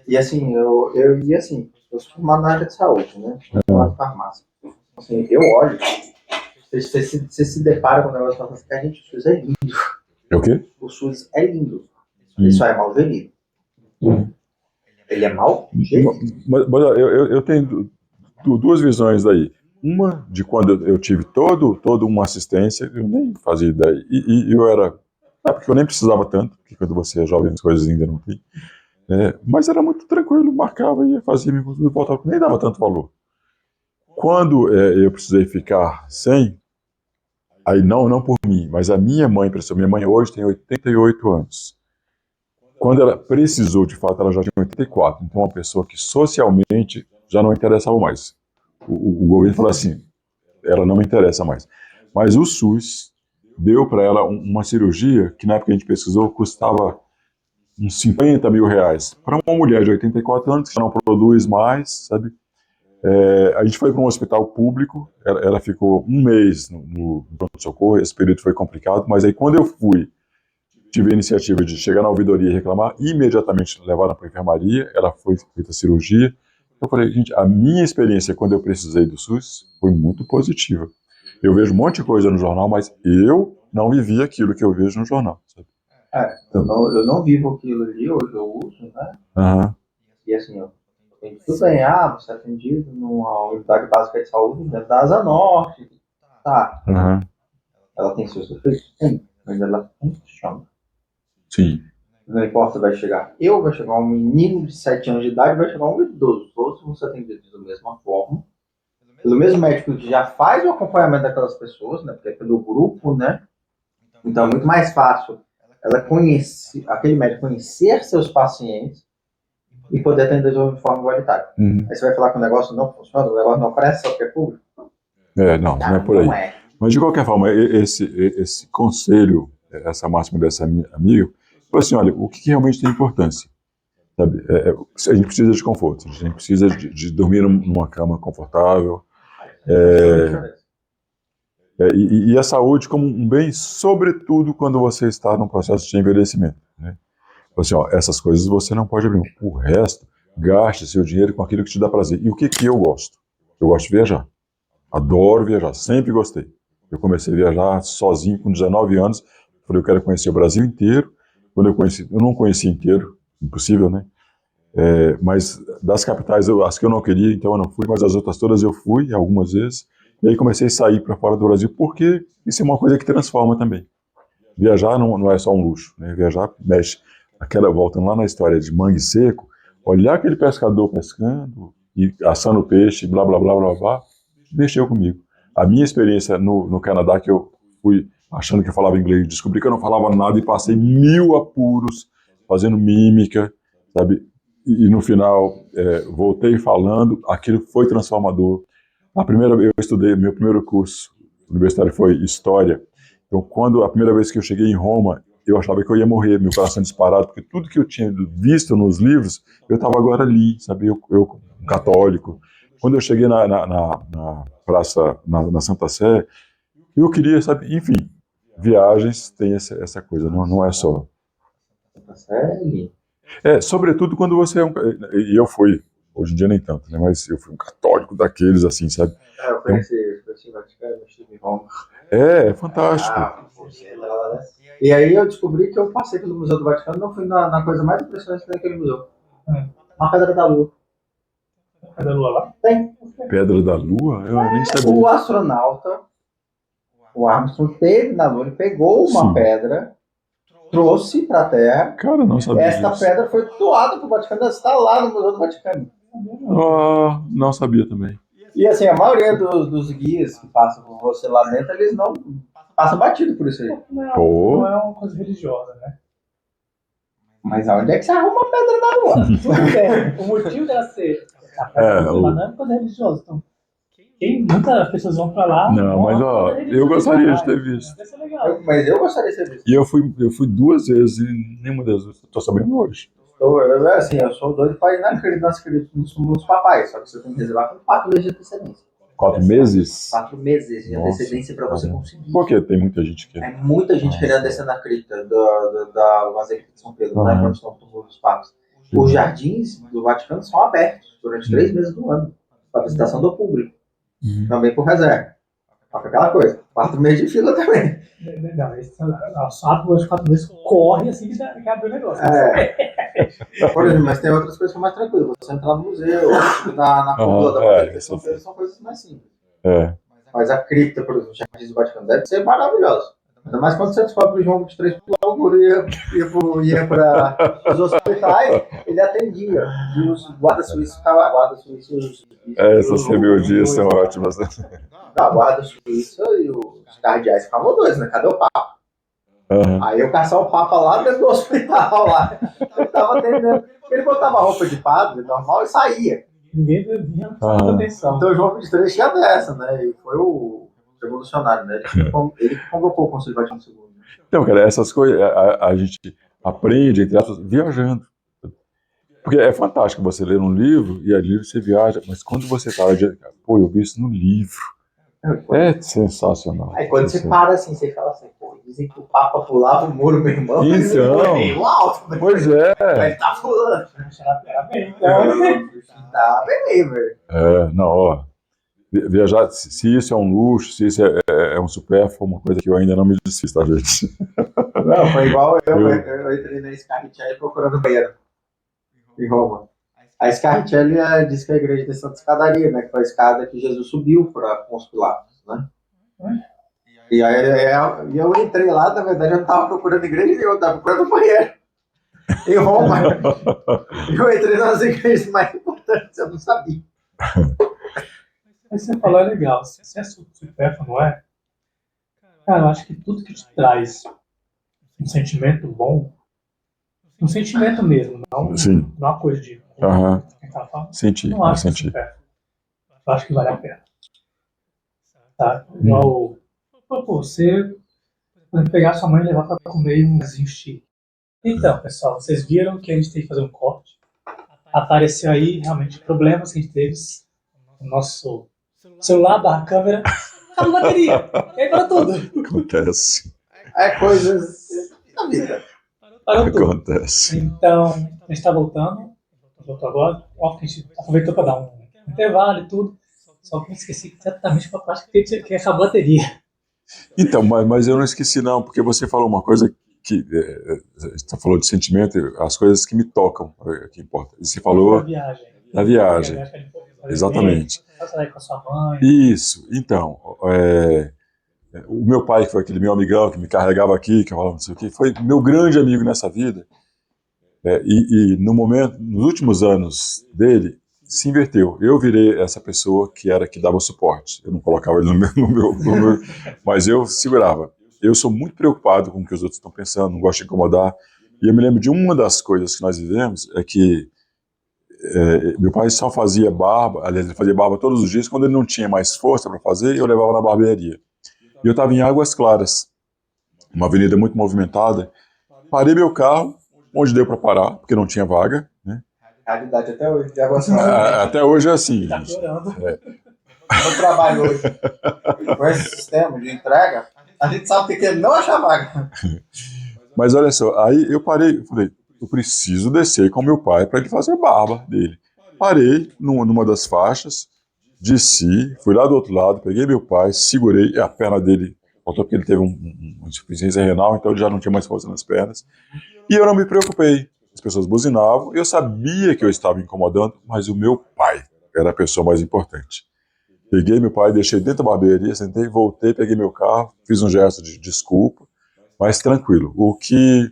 E assim, eu sou formado na área de saúde, né? Formado em farmácia. Assim, eu olho, você se depara com o negócio e fala assim, gente, o SUS é lindo. É o quê? O SUS é lindo. Ele só é mal gerido. Ele é mal gerido. Mas eu tenho 2 visões daí. Uma de quando eu tive toda uma assistência, eu nem fazia ideia. E eu era... porque eu nem precisava tanto, porque quando você é jovem as coisas ainda não tem. Mas era muito tranquilo, marcava, ia, fazia minha consulta, voltava, nem dava tanto valor. Quando eu precisei ficar sem, aí não por mim, mas a minha mãe precisou. Minha mãe hoje tem 88 anos. Quando ela precisou, de fato, ela já tinha 84. Então, uma pessoa que socialmente já não interessava mais. O governo falou assim, ela não me interessa mais. Mas o SUS deu para ela uma cirurgia que, na época que a gente pesquisou, custava uns 50 mil reais. Para uma mulher de 84 anos, que não produz mais, sabe? A gente foi para um hospital público, ela ficou um mês no pronto-socorro, esse período foi complicado, mas aí quando eu fui, tive a iniciativa de chegar na ouvidoria e reclamar, imediatamente levaram para a enfermaria, ela foi feita a cirurgia. Eu falei, gente, a minha experiência quando eu precisei do SUS foi muito positiva. Eu vejo um monte de coisa no jornal, mas eu não vivi aquilo que eu vejo no jornal, sabe? Eu não vivo aquilo ali, hoje eu uso, né? Uhum. E assim, eu tenho tudo bem, você é atendido numa unidade básica de saúde dentro da Asa Norte, tá? Uhum. Ela tem seus defeitos? Sim, mas ela funciona. Sim. Não importa, vai chegar um menino de 7 anos de idade, vai chegar um idoso. Todos vão ser atendidos da mesma forma, pelo mesmo médico que já faz o acompanhamento daquelas pessoas, né? Porque é pelo grupo, né? Então é muito mais fácil aquele médico conhecer seus pacientes e poder atender de uma forma igualitária. Uhum. Aí você vai falar que o negócio não funciona, o negócio não parece só porque é público? Não é por aí. Não é. Mas de qualquer forma, esse conselho, essa máxima dessa minha amiga, falou assim, olha, o que realmente tem importância? Sabe? A gente precisa de conforto, a gente precisa de dormir numa cama confortável, e a saúde como um bem, sobretudo quando você está num processo de envelhecimento, né? Assim, essas coisas você não pode abrir. O resto, gaste seu dinheiro com aquilo que te dá prazer. E o que eu gosto? Eu gosto de viajar. Adoro viajar, sempre gostei. Eu comecei a viajar sozinho com 19 anos. Falei, eu quero conhecer o Brasil inteiro. Quando eu não conheci inteiro, impossível, né? Mas das capitais, as que eu não queria, então eu não fui, mas as outras todas eu fui, algumas vezes. E aí comecei a sair para fora do Brasil, porque isso é uma coisa que transforma também. Viajar não é só um luxo, né? Viajar mexe. Voltando lá na história de mangue seco, olhar aquele pescador pescando e assando peixe, blá, blá, blá, blá, blá, mexeu comigo. A minha experiência no Canadá, que eu fui achando que eu falava inglês, descobri que eu não falava nada e passei 1000 apuros fazendo mímica, sabe? E no final, voltei falando, aquilo foi transformador. Eu estudei, meu primeiro curso universitário foi História. Então, a primeira vez que eu cheguei em Roma, eu achava que eu ia morrer, meu coração disparado, porque tudo que eu tinha visto nos livros, eu estava agora ali, sabe? Eu católico, quando eu cheguei na praça, na Santa Sé, eu queria, sabe, enfim, viagens tem essa coisa, não é só. Santa Sé. Sobretudo quando você é e eu fui, hoje em dia nem tanto, né, mas eu fui um católico daqueles, assim, sabe? Eu conheci o Vaticano, eu estive em Roma. É fantástico. Você entra lá, né? E aí eu descobri que eu passei pelo Museu do Vaticano e não fui na coisa mais impressionante daquele museu. Na Pedra da Lua. Pedra da Lua lá? Tem. Pedra da Lua? Eu nem sabia. O astronauta, o Armstrong, esteve na Lua, ele pegou uma pedra, trouxe para a Terra. Cara, não sabia Esta disso. pedra foi doada para o Vaticano, ela está lá no Museu do Vaticano. Não sabia também. E assim, a maioria dos guias que passam por você lá dentro, eles não passam batido por isso aí. Não é uma coisa religiosa, né? Mas aonde é que você arruma a Pedra da Lua? O motivo dela ser não é coisa religiosa. Então, muitas pessoas vão pra lá. Não, mas eu gostaria de ter visto. Deve ser legal. Mas eu gostaria de ter visto. E eu fui 2 vezes e nenhuma das vezes. Tô sabendo hoje. Eu sou doido para ir nos papais, só que você tem que reservar com 4 meses de antecedência. 4 meses? 4 meses de antecedência para você conseguir. Por quê? Tem muita gente que... É muita gente querendo descer na cripta da Basílica de São Pedro, né, quando estão tomando os papos. Os jardins do Vaticano são abertos durante 3 meses do ano, para visitação do público. Também por reserva. Só que aquela coisa, 4 meses de fila também. Não, aos 4 meses corre assim que abre o negócio. Por exemplo, mas tem outras coisas que são mais tranquilas. Você entrar no museu, na cúpula da Basílica de São Pedro, são coisas mais simples. Mas a cripta, por exemplo, os jardins do Vaticano, deve ser maravilhosa. Ainda mais quando você descobre o João 23 ia para os hospitais, ele atendia. E os guardas suíços ficavam essas rebeldias são ótimas. A guarda suíça e os cardeais ficavam doidos, né? Cadê o Papa? Aí eu caçava o Papa lá dentro do hospital, lá. Ele tava atendendo. Ele botava roupa de padre, normal, e saía. Ninguém vinha prestando atenção. Então o João 23 tinha dessa, né? E foi o revolucionário, né? Ele que convocou o Conselho Vaticano II. Então, cara, essas coisas a gente aprende, entre aspas, viajando. Porque é fantástico você ler um livro e ali você viaja, mas quando você tá lá, pô, eu vi isso no livro. É sensacional. Aí quando você para assim, você fala assim, pô, dizem que o Papa pulava o muro, meu irmão. Então, meio alto, né? Pois é. Mas tá pulando. Era bem, Tá bem, velho. Viajar, se isso é um luxo, se isso é um supérfluo, uma coisa que eu ainda não me desfiz, tá, gente? Não, foi igual eu entrei na Scarricelli procurando banheiro em Roma. A Scarricelli diz que é a igreja de Santa Escadaria, né? Que foi a escada que Jesus subiu com os Pilatos, né? E aí eu entrei lá, na verdade eu não estava procurando igreja nenhuma, eu estava procurando banheiro em Roma. Eu entrei nas igrejas mais importantes, eu não sabia. Mas você falou é legal, se é supérfluo, não é? Cara, eu acho que tudo que te traz um sentimento bom, um sentimento mesmo, não uma coisa de... Senti, não acho senti. Supérfluo. Eu acho que vale a pena. Tá? Igual, você pegar sua mãe e levar para comer um chique. Então, pessoal, vocês viram que a gente tem que fazer um corte. Apareceu aí realmente problemas que a gente teve no nosso celular, câmera, acabou a bateria. E aí para tudo. Acontece. É coisas da vida. Parou tudo. Acontece. Então, a gente está voltando. Voltou agora. Óbvio que a gente aproveitou para dar um intervalo e tudo. Só que eu esqueci exatamente para a parte que acabou a bateria. Então, mas eu não esqueci não, porque você falou uma coisa que você falou de sentimento, as coisas que me tocam, que importa. Você falou da viagem. Exatamente. Sair com a sua mãe. Isso. Então, o meu pai, que foi aquele meu amigão que me carregava aqui, que eu falava não sei o quê, foi meu grande amigo nessa vida. E no momento, nos últimos anos dele, se inverteu. Eu virei essa pessoa que dava suporte. Eu não colocava ele no meu mas eu segurava. Eu sou muito preocupado com o que os outros estão pensando, não gosto de incomodar. E eu me lembro de uma das coisas que nós vivemos, é que meu pai só fazia barba, aliás, ele fazia barba todos os dias, quando ele não tinha mais força para fazer, eu levava na barbearia. E eu estava em Águas Claras, uma avenida muito movimentada, parei meu carro, onde deu para parar, porque não tinha vaga, né? Realidade até hoje. De água Até hoje é assim, Tá gente. piorando. Eu trabalho hoje com esse sistema de entrega, a gente sabe que ele não acha vaga. Mas olha só, aí eu parei, eu falei, eu preciso descer com meu pai para ele fazer a barba dele. Parei numa das faixas, desci, fui lá do outro lado, peguei meu pai, segurei, a perna dele faltou porque ele teve uma insuficiência renal, então ele já não tinha mais força nas pernas. E eu não me preocupei. As pessoas buzinavam, eu sabia que eu estava incomodando, mas o meu pai era a pessoa mais importante. Peguei meu pai, deixei dentro da barbearia, sentei, voltei, peguei meu carro, fiz um gesto de desculpa, mas tranquilo. O que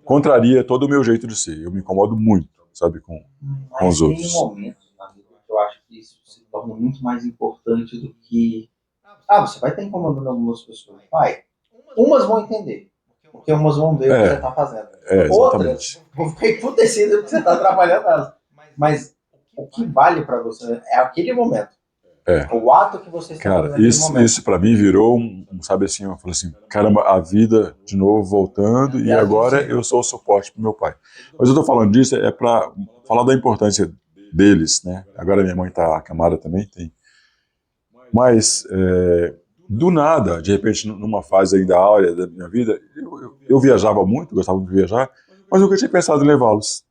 contraria todo o meu jeito de ser. Eu me incomodo muito, sabe, com os Mas tem outros. momentos na vida que eu acho que isso se torna muito mais importante do que... você vai estar incomodando algumas pessoas. Vai. Umas vão entender, porque umas vão ver o que você está fazendo. Exatamente. Outras vão ficar emputecidas porque você está atrapalhando elas. Mas o que vale para você é aquele momento. O ato que você está fazendo naquele momento. Isso para mim virou sabe assim, eu falei assim, caramba, a vida de novo voltando e agora eu sou o suporte pro meu pai. Mas eu tô falando disso para falar da importância deles, né? Agora minha mãe tá acamada também, tem. Mas do nada, de repente, numa fase ainda áurea da minha vida, eu viajava muito, gostava muito de viajar, mas nunca tinha pensado em levá-los.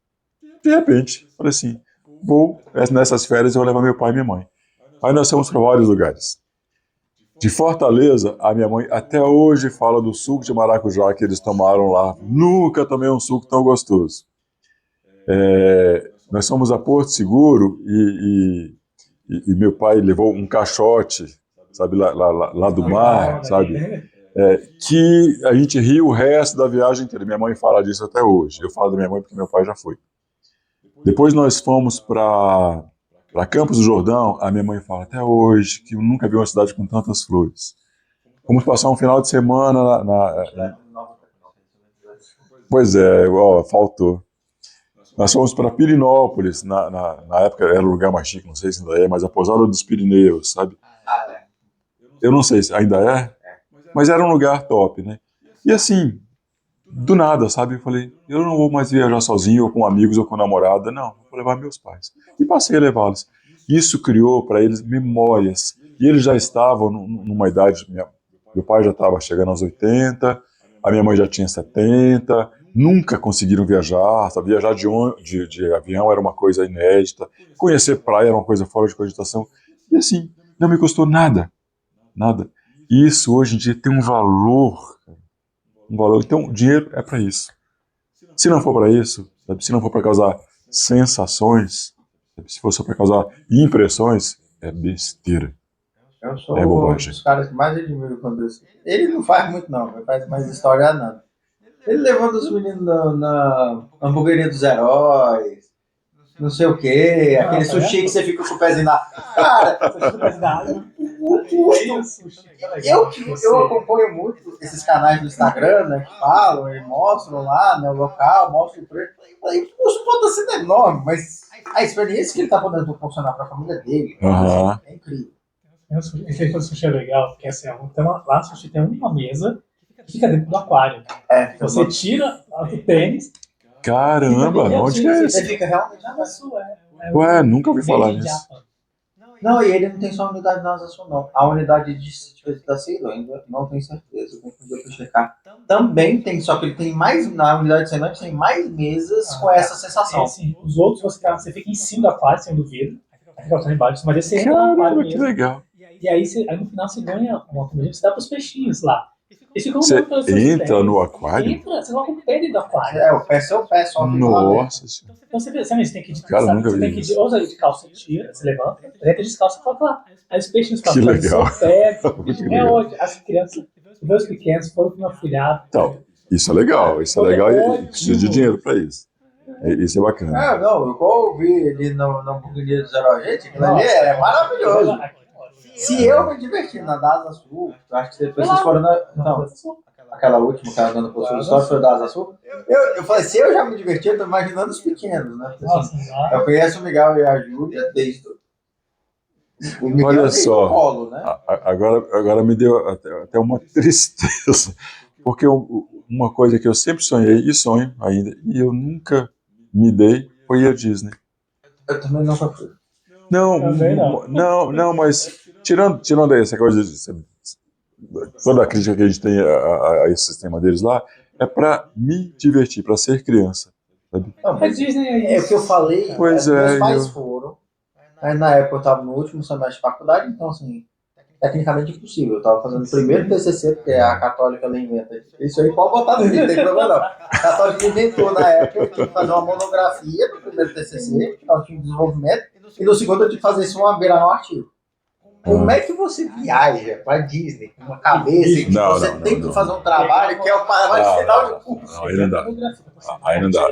De repente, falei assim, nessas férias eu vou levar meu pai e minha mãe. Aí nós fomos para vários lugares. De Fortaleza, a minha mãe até hoje fala do suco de maracujá que eles tomaram lá. Nunca tomei um suco tão gostoso. Nós fomos a Porto Seguro e meu pai levou um caixote, sabe, lá do mar, sabe? Que a gente riu o resto da viagem inteira. Minha mãe fala disso até hoje. Eu falo da minha mãe porque meu pai já foi. Depois nós fomos para Campos do Jordão, a minha mãe fala até hoje que eu nunca vi uma cidade com tantas flores. Fomos passar um final de semana Pois é, faltou. Nós fomos para Pirinópolis, na época era o lugar mais chique, não sei se ainda é, mas a Pousada dos Pirineus, sabe? Eu não sei se ainda é, mas era um lugar top, né? E assim, do nada, sabe? Eu falei, eu não vou mais viajar sozinho, ou com amigos, ou com namorada, não, vou levar meus pais. E passei a levá-los. Isso criou para eles memórias. E eles já estavam numa idade, meu pai já estava chegando aos 80, a minha mãe já tinha 70, nunca conseguiram viajar, sabe? Viajar de avião era uma coisa inédita, conhecer praia era uma coisa fora de cogitação. E assim, não me custou nada, nada. E isso hoje em dia tem um valor. Então, dinheiro é para isso. Se não for para isso, sabe? Se não for para causar sensações, sabe? Se for só para causar impressões, é besteira. Eu sou um dos caras que mais admiro quando isso. Ele não faz muito, não. Ele faz mais história, não. Ele levando os meninos na hamburgueria dos heróis, não sei o quê, aquele sushi que você fica com o pezinho na... Cara, o custo... Eu acompanho muito esses canais do Instagram, né, que falam e mostram lá, né, o local, mostram o preço. O custo pode estar sendo enorme, mas a experiência que ele está podendo proporcionar para a família dele é incrível. Esse sushi é legal, porque assim, lá no sushi tem uma mesa que fica dentro do aquário. Você tira o tênis. Caramba, onde que é isso? Ele fica realmente na sua. Ué, nunca ouvi falar nisso. Não, e ele não tem só a unidade na Asa Sul, não. A unidade de da Ceilândia, não tenho certeza, eu tenho que checar. Também tem, só que ele tem mais, na unidade de Ceilândia tem mais mesas com essa sensação. Assim, os outros você fica em cima do aquário, sem do vidro, aí fica embaixo, mas esse entra no aquário mesmo. Que legal. E aí no final você ganha uma comida, você dá pros peixinhos lá. Você entra no aquário? Entra, você coloca o pé dentro do aquário. O pé seu pé só. Nossa senhora. Então você tem que ir de Cara, nunca vi tem que ir ou de calça, tira, você levanta, entra descalço e coloca lá. Aí os peixinhos passam no seu pé. É onde as crianças, os meus pequenos foram com uma filhada. Então, isso é legal, e precisa de dinheiro pra isso. Isso é bacana. Não, igual eu vi ele na hamburgueria do Zero Gente, aquilo ali é maravilhoso. Se eu me divertir na da Asa Sul, eu acho que depois vocês foram não, aquela última que ela dando por sua história foi da Asa Sul. Eu falei, se eu já me diverti, eu tô imaginando os pequenos, né? Assim, eu conheço o Miguel e a Júlia desde o Miguel. Olha só, colo, né? agora me deu até uma tristeza, porque uma coisa que eu sempre sonhei e sonho ainda, e eu nunca me dei, foi ir à Disney. Eu também nunca fui. Também Não, mas tirando aí essa coisa de toda a crítica que a gente tem a esse sistema deles lá, é para me divertir, para ser criança. Sabe? Não, A mas Disney é o que eu falei, Pois meus é, pais foram. Aí na época eu estava no último semestre de faculdade, então assim, tecnicamente impossível. Eu estava fazendo o primeiro TCC, porque a católica ela inventa. Isso aí pode botar no vídeo, não tem problema não. A católica inventou na época, eu tinha que fazer uma monografia no primeiro TCC, que eu tinha desenvolvimento, e no segundo eu tinha que fazer isso virar um artigo. Como é que você viaja pra Disney com uma cabeça e que Não, você não, tem não, que fazer um trabalho que é o trabalho final de curso? Não, aí não dá. Aí não dá.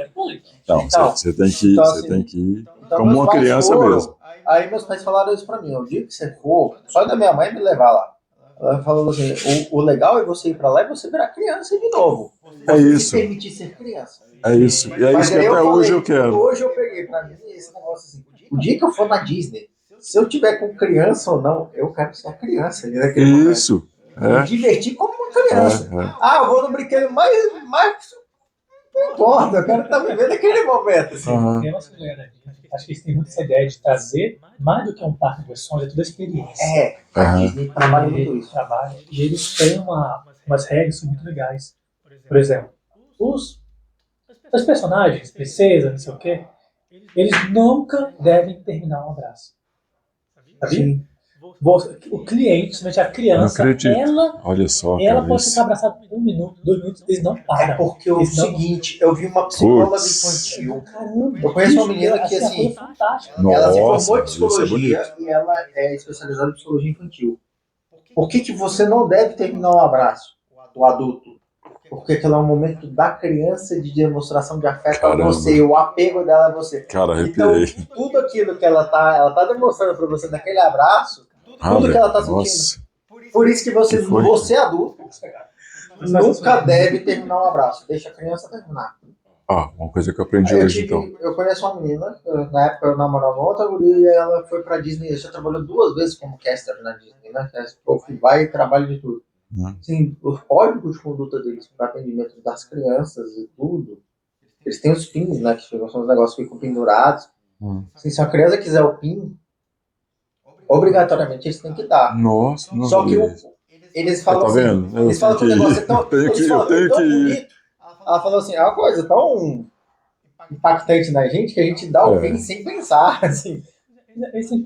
Não, Então, você tem que então, você assim, tem que ir Então como meus uma pais criança foram. mesmo. Aí meus pais falaram isso pra mim: o dia que você for, só da minha mãe me levar lá. Ela falou assim: o legal é você ir pra lá e você virar criança de novo. É Você isso. se permitir ser criança. É isso. E é Mas isso que aí até falei, hoje eu quero. Hoje eu peguei pra mim esse negócio assim: o dia que eu for na Disney, se eu tiver com criança ou não, eu quero ser a criança ali naquele momento. Isso. Me divertir como uma criança. É. Ah, eu vou no brinquedo mais não importa, eu quero estar vivendo aquele momento. Assim. Aham. Tem uma galera, acho que eles têm muito essa ideia de trazer, mais do que um parque de diversões, é toda a experiência. A Aham. Disney trabalha muito isso. E eles têm umas regras muito legais. Por exemplo, os personagens, princesa, não sei o quê, eles nunca devem terminar um abraço. Sabia? Sim. O cliente, principalmente a criança, Não acredito. ela Olha só, ela cara, pode isso. ficar abraçada por 1 minuto, 2 minutos, eles não param. É porque é o Eles não- seguinte, eu vi uma psicóloga Putz. infantil. Caramba, Eu conheço uma bicho, menina que, assim, assim, é fantástica. Ela se Nossa, formou em isso é psicologia bonito. e ela é especializada em psicologia infantil. Por que você não deve terminar um abraço, o adulto? Porque aquele é um momento da criança de demonstração de afeto Caramba. a você, o apego dela a você. Cara, Então, arrepiei. tudo aquilo que ela tá demonstrando para você naquele abraço, tudo que ela tá sentindo. Nossa. Por isso que Que foi? você adulto, nunca deve terminar um abraço. Deixa a criança terminar. Uma coisa que eu aprendi hoje, então. Eu conheço uma menina, na época eu namorava outra guria e ela foi pra Disney, já trabalhou 2 vezes como caster na Disney, né? Que vai e trabalha de tudo. Assim, os códigos de conduta deles para atendimento das crianças e tudo, eles têm os pins, né? Que são os negócios que ficam pendurados. Assim, se a criança quiser o pin, obrigatoriamente eles têm que dar. Nossa, não Só que vi. eles falam Tá assim, vendo? eles falam que o negócio é tão, Eu tenho que ir. bonito. Ela falou assim, é uma coisa tão impactante na gente que a gente dá o pin sem pensar, assim.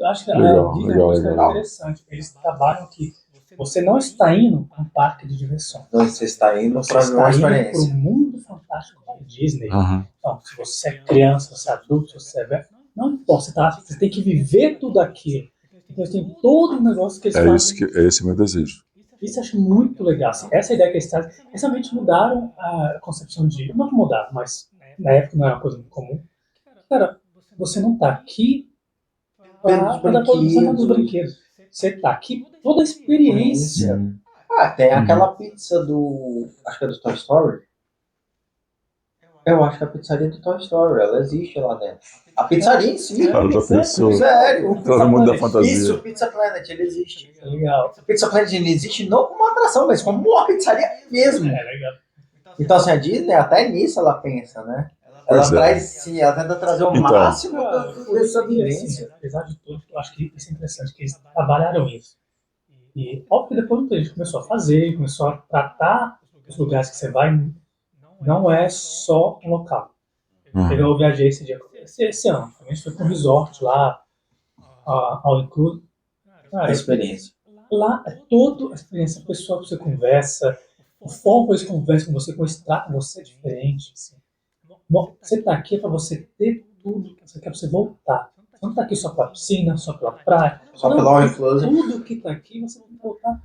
Acho que Legal, a Disney legal, é uma coisa legal. interessante. Eles trabalham que você não está indo para um parque de diversão. Então, você está indo Você para está uma indo para o experiência. mundo fantástico da Disney. Aham. Então, se você é criança, se você é adulto, se você é velho, não importa, você tem que viver tudo aquilo. Então, tem todo um negócio que eles fazem. É esse o meu desejo. Isso eu acho muito legal. Assim, essa ideia que eles trazem, eles realmente mudaram a concepção de... Não mudaram, mas na época não era uma coisa muito comum. Cara, você não está aqui para dar todo os brinquedos. Você está aqui toda a experiência. Tem aquela pizza do... Acho que é do Toy Story. Eu acho que a pizzaria do Toy Story, ela existe lá dentro. A pizzaria em si. Cara, já pensou? Sério. Todo mundo da fantasia. Isso, Pizza Planet, ele existe. Legal. Pizza Planet ele existe não como uma atração, mas como uma pizzaria mesmo. Legal. Então, assim, a Disney, até nisso ela pensa, né? Ela Pois é. traz, sim, ela tenta trazer o Então. máximo dessa vivência. Apesar de tudo, eu acho que isso é interessante, que eles trabalharam isso. E óbvio que depois a gente começou a fazer, começou a tratar os lugares que você vai, não é só um local. Eu viajei esse ano, a gente foi para um resort lá, ao include. A experiência. Lá é toda a experiência, a pessoa que você conversa, a forma que eles conversam com você, com esse trato, você é diferente. Assim. Você está aqui para você ter tudo que você quer, para você voltar. Você não está aqui só pela piscina, só pela praia. Só pela all inclusive. Tudo que está aqui, você tem que voltar.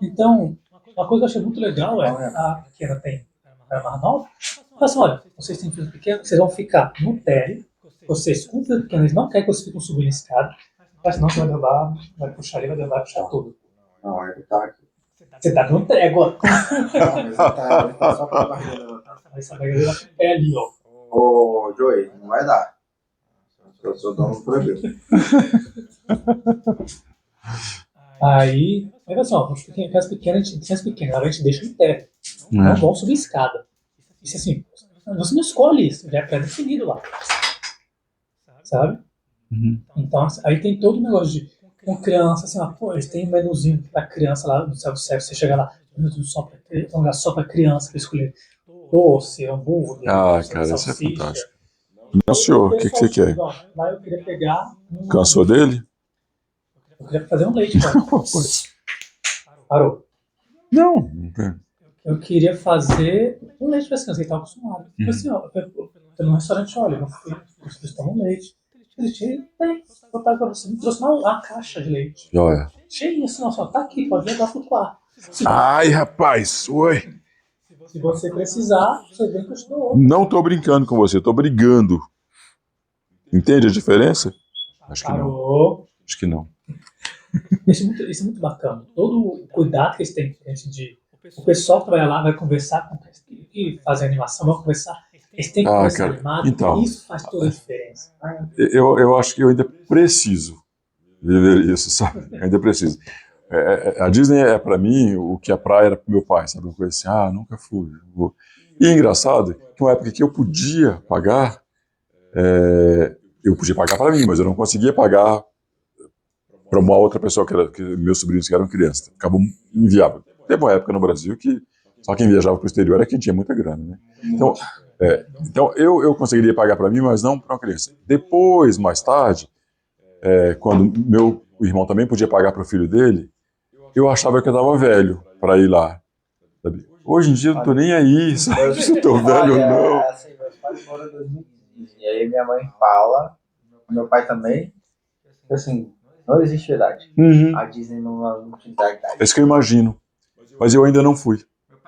Então, uma coisa que eu achei muito legal é a pequena tem a mais nova. Fala assim, olha, vocês têm filhos pequenos, vocês vão ficar no térreo. Vocês com filhos pequenos, eles não querem que vocês fiquem subindo a escada. Mas senão você vai derrubar, vai puxar ali, vai puxar tudo. Não, ele tá aqui. Você tá no trégua. Não, mas ele tá só com a barriga levantada. Essa barriga é ali, ó. Ô, Joey, não vai dar. Eu sou dono do proibido. Aí assim, ó, crianças pequenas, a gente deixa no térreo. Não vão subir escada. Isso assim, você não escolhe isso, já é pré-definido lá. Sabe? Então, assim, aí tem todo o negócio de com criança, assim, pô, eles têm um menuzinho pra criança lá no self-service, você chega lá, menuzinho só pra criança, pra escolher doce, hambúrguer, Ah, cara, isso é salsicha. fantástico. Não, senhor, o que você quer? Lá eu queria pegar Cansou dele? eu queria fazer um leite, cara. Parou. Não. Eu queria fazer um leite pra criança, que ele tava acostumado. Tipo assim, eu num restaurante, olha, meu filho, eles tomam leite. Ele tinha, tem, botar pra você. Me trouxe uma caixa de leite. Olha. Cheio isso, não, só tá aqui, pode levar pro quarto. Ai, rapaz, oi. Se você precisar, você vem que eu te dou outro. Não tô brincando com você, tô brigando. Entende a diferença? Acho que não. Parou. Acho que não. Isso é muito bacana. Todo o cuidado que eles têm de o pessoal que vai lá, vai conversar com que fazem animação, vai conversar. Eles têm que conversar cara, animado. então, Isso faz toda a diferença. Eu acho que eu ainda preciso viver isso, sabe? Eu ainda preciso. A Disney é para mim o que a praia era pro meu pai, sabe? Uma coisa assim, nunca fui. Vou. E é engraçado que uma época que eu podia pagar, eu podia pagar para mim, mas eu não conseguia pagar para uma outra pessoa, que meus sobrinhos que eram crianças. Acabou inviável. Teve uma época no Brasil que só quem viajava para o exterior era quem tinha muita grana, né? Então eu conseguiria pagar para mim, mas não para uma criança. Depois, mais tarde, quando meu irmão também podia pagar para o filho dele, eu achava que eu estava velho para ir lá. Sabe? Hoje em dia eu não estou nem aí, sabe? Se eu estou velho ou não. Assim, meus pais foram em 2015. E aí minha mãe fala, meu pai também, que assim, não existe idade. A Disney não te dá idade. É isso que eu imagino. Mas eu ainda não fui.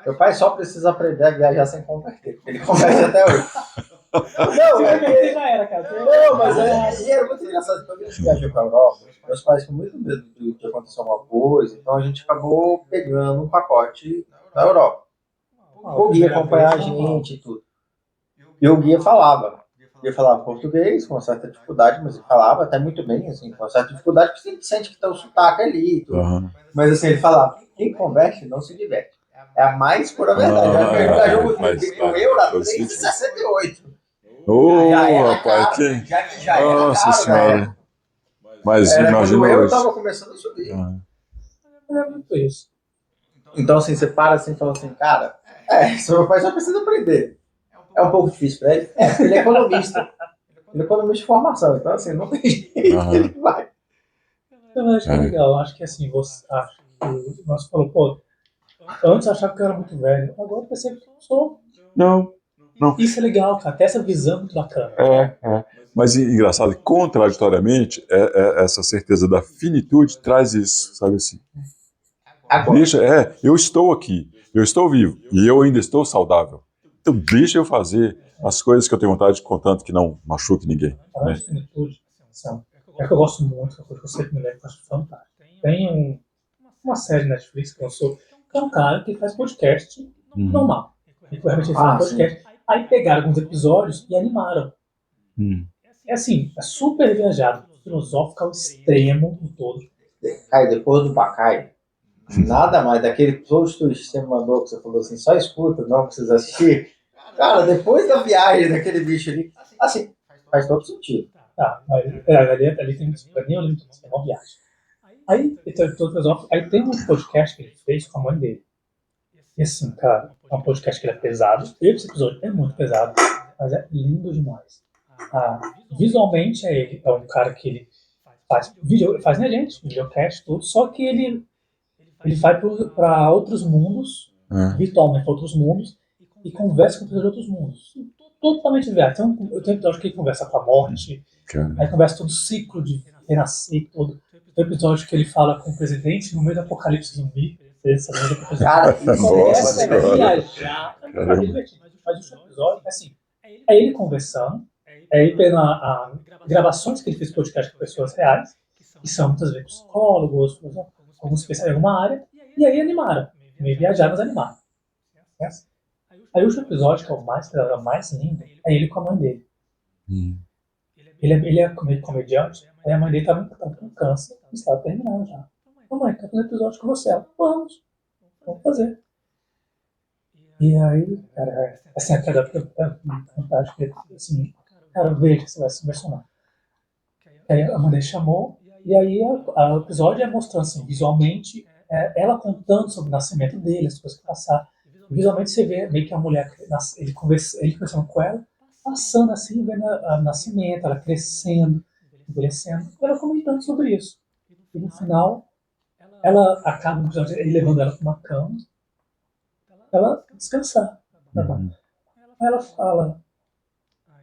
Meu pai só precisa aprender a viajar sem converter, porque ele converte até hoje. Não, Já era, cara. Não, mas era muito engraçado. Quando a gente viajou para a Europa, meus pais com muito medo de acontecer alguma coisa, então a gente acabou pegando um pacote da Europa. O guia acompanhar a gente e tudo. E o guia falava. O guia falava português, com uma certa dificuldade, mas ele falava até muito bem, assim, com uma certa dificuldade, porque você sente que tem um sotaque ali e tudo. Mas assim, ele falava, quem converte não se diverte. É a mais pura verdade. Ele viajou o euro a 3,68. Rapaz, que... Já era Nossa caro, Senhora. né? Mas Era imagina quando eu hoje. estava começando a subir. É muito isso. Então, assim, você para assim e fala assim, cara, seu meu pai só precisa aprender. É um pouco difícil para ele. Ele é economista. Ele é economista de formação. Então, assim, não tem jeito, ele vai. Eu acho que é legal. Eu acho que assim, você acha que você falou, pô, antes eu achava que eu era muito velho. Agora eu percebo que eu não sou. Não. Isso é legal, cara. Até essa visão é muito bacana. Mas engraçado, contraditoriamente, essa certeza da finitude traz isso, sabe assim? Eu estou aqui, eu estou vivo e eu ainda estou saudável. Então deixa eu fazer as coisas que eu tenho vontade, contanto que não machuque ninguém. Né? Finitude, é que eu gosto muito, é uma coisa que eu sempre me lembro, que eu acho fantástico. Tem uma série Netflix que eu sou, que é um cara que faz podcast normal. Ele realmente faz podcast. Aí pegaram alguns episódios e animaram. É assim, é super viajado, filosófico ao extremo em todo. Aí, depois do Bacai, nada mais daquele post que você me mandou, que você falou assim, só escuta, não precisa assistir. Cara, depois da viagem daquele bicho ali, assim, faz todo sentido. Ali tem nem eu lembro, é uma viagem. Aí tem um podcast que ele fez com a mãe dele. E assim, cara, é um podcast que ele é pesado. Esse episódio é muito pesado, mas é lindo demais. Visualmente é um cara que ele faz vídeo, faz né, gente? Videocast, tudo, só que ele vai para outros mundos, virtualmente para outros mundos, e conversa com pessoas de outros mundos. Totalmente viagem. Tem um episódio que ele conversa com a morte, aí conversa todo o ciclo de renascer, todo. Tem um episódio que ele fala com o presidente no meio do apocalipse zumbi. Cara, começa a viajar. Mas o episódio, assim, é ele conversando, é ele pegando gravações que ele fez podcast com pessoas reais, que são muitas vezes psicólogos, alguns especialistas em alguma área, e aí animaram. Meio viajaram, mas animaram. Aí o último episódio, que é o mais lindo, é ele com a mãe dele. Ele é comediante, aí a mãe dele tá com câncer, e está terminando já. Mãe, quero fazer episódio com você. Vamos fazer. E aí, cara, assim, a queda é fantástica. Assim, cara, veja, você vai se impressionar. que aí a mulher chamou, e aí o episódio é mostrando assim, visualmente, ela contando sobre o nascimento dele, as coisas que passaram. Visualmente você vê meio que a mulher, ele conversando com ela, passando assim, vendo o nascimento, ela crescendo, envelhecendo, ela comentando sobre isso. E no final, ela acaba o episódio, ele levando ela para uma cama, ela descansar. Uhum. Aí ela fala,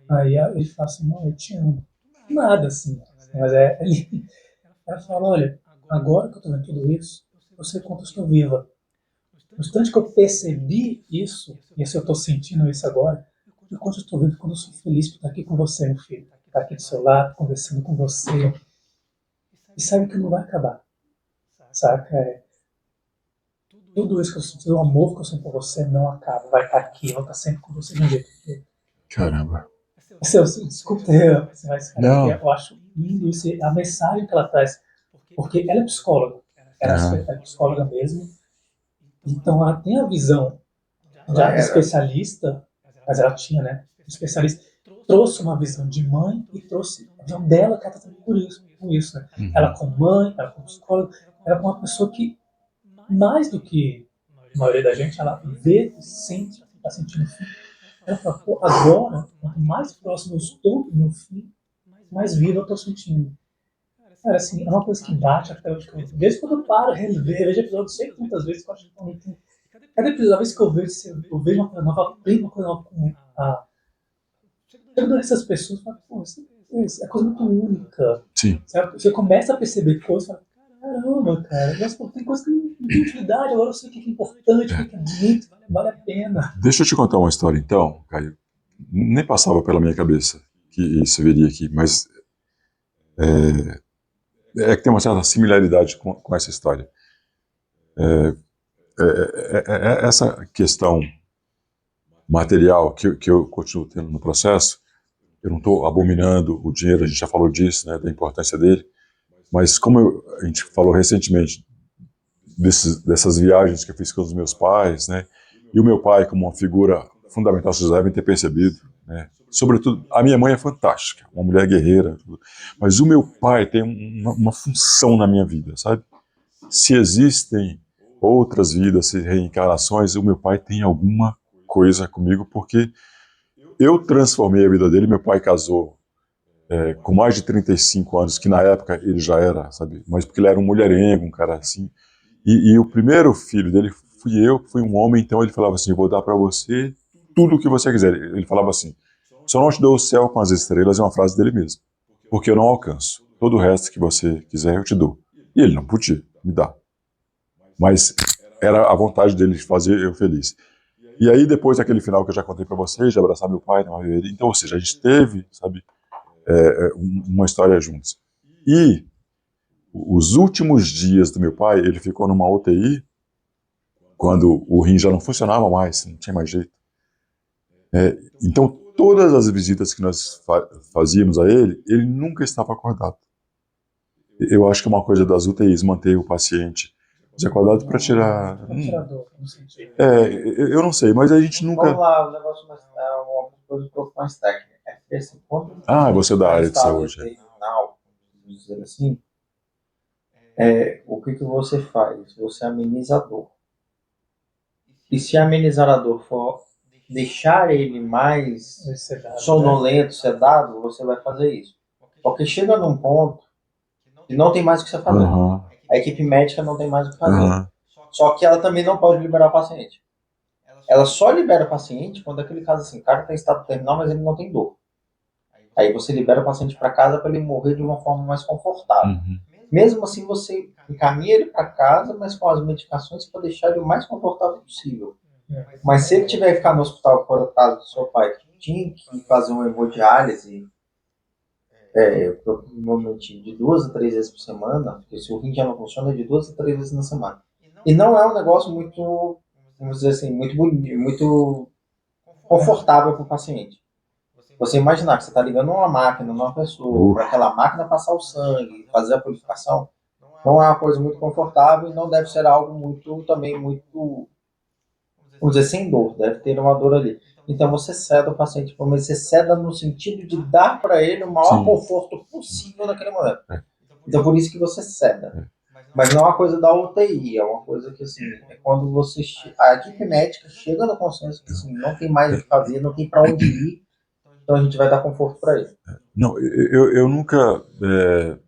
aí ele fala assim, não, eu te amo. Nada assim, mas ela fala, olha, agora que eu tô vendo tudo isso, eu sei quanto eu estou viva. No instante que eu percebi isso, e se eu estou sentindo isso agora, e quando eu estou vivo, quando eu sou feliz por estar aqui com você, meu filho, estar aqui do seu lado, conversando com você, e sabe que não vai acabar, saca? Tudo isso que eu sinto, o amor que eu sinto por você não acaba, vai estar aqui, eu vou estar sempre com você de um jeito. Caramba. Desculpa, mas cara, Não. eu acho lindo isso, a mensagem que ela traz, porque ela é psicóloga, ela é psicóloga mesmo, então ela tem a visão já de especialista, mas ela tinha, né? Especialista, trouxe uma visão de mãe e trouxe a visão dela, que ela está por isso, né? Uhum. Ela como mãe, ela como psicóloga, ela como uma pessoa que, mais do que a maioria da gente, ela vê e sente, está sentindo o fim. Ela fala, pô, agora, quanto mais próximo eu estou do meu fim, mais vivo eu estou sentindo. Cara, assim, é uma coisa que bate até hoje. Desde quando eu paro, rever, vejo episódios sempre muitas vezes, eu acho que cada episódio, vez que eu vejo uma coisa nova, aprendo uma coisa nova com essas pessoas, falo, pô, isso é coisa muito única. Sim. Você começa a perceber coisas, fala, caramba, cara, mas, pô, tem coisa que não tem utilidade, agora eu sei o que é importante, o que é bonito, vale a pena. Deixa eu te contar uma história então, Caio. Nem passava pela minha cabeça que isso viria aqui, mas que tem uma certa similaridade com essa história. Essa questão material que eu continuo tendo no processo, eu não estou abominando o dinheiro, a gente já falou disso, né, da importância dele, mas como a gente falou recentemente dessas viagens que eu fiz com os meus pais, né, e o meu pai como uma figura fundamental, vocês devem ter percebido, né, sobretudo, a minha mãe é fantástica, uma mulher guerreira, mas o meu pai tem uma função na minha vida, sabe? Se existem outras vidas, reencarnações, o meu pai tem alguma coisa comigo, porque eu transformei a vida dele. Meu pai casou com mais de 35 anos, que na época ele já era, sabe? Mas porque ele era um mulherengo, um cara assim. E o primeiro filho dele fui eu, fui um homem, então ele falava assim, eu vou dar para você tudo o que você quiser. Ele falava assim, só não te dou o céu com as estrelas, é uma frase dele mesmo, porque eu não alcanço. Todo o resto que você quiser eu te dou. E ele não podia me dar. Mas era a vontade dele de fazer eu feliz. E aí, depois daquele final que eu já contei para vocês, de abraçar meu pai, então, ou seja, a gente teve, sabe, uma história juntos. E os últimos dias do meu pai, ele ficou numa UTI, quando o rim já não funcionava mais, não tinha mais jeito. Então, todas as visitas que nós fazíamos a ele nunca estava acordado. Eu acho que é uma coisa das UTIs, manter o paciente desacordado para tirar... eu não sei, mas a gente nunca... Vamos lá, o negócio é uma coisa um pouco mais técnica. É porque, assim, quando você é da área de saúde. terminal, vamos dizer assim, o que você faz? Você ameniza a dor. E se amenizar a dor for deixar ele mais sonolento, sedado, você vai fazer isso. Porque chega num ponto que não tem mais o que você fazer. Uhum. A equipe médica não tem mais o que fazer. Uhum. Só que ela também não pode liberar o paciente. Ela só libera o paciente quando aquele caso assim, o cara tem estado terminal, mas ele não tem dor. Aí você libera o paciente para casa para ele morrer de uma forma mais confortável. Uhum. Mesmo assim, você encaminha ele para casa, mas com as medicações para deixar ele o mais confortável possível. Mas se ele tiver que ficar no hospital, por o caso do seu pai, que tinha que fazer uma hemodiálise, provavelmente de 2 a 3 vezes por semana, porque se o rim já não funciona, é de 2 a 3 vezes na semana. E não é um negócio muito, vamos dizer assim, muito bonito, muito confortável para o paciente. Você imaginar que você está ligando uma máquina numa pessoa, para aquela máquina passar o sangue, fazer a purificação, não é uma coisa muito confortável e não deve ser algo muito, vamos dizer, sem dor, deve ter uma dor ali. Então você ceda o paciente, mas você ceda no sentido de dar para ele o maior Sim. conforto possível naquele momento. É. Então por isso que você ceda. Mas não é uma coisa da UTI, é uma coisa que assim, é quando você a equipe médica chega no consenso que assim, não tem mais o que fazer, não tem para onde ir, então a gente vai dar conforto para ele. Não, eu nunca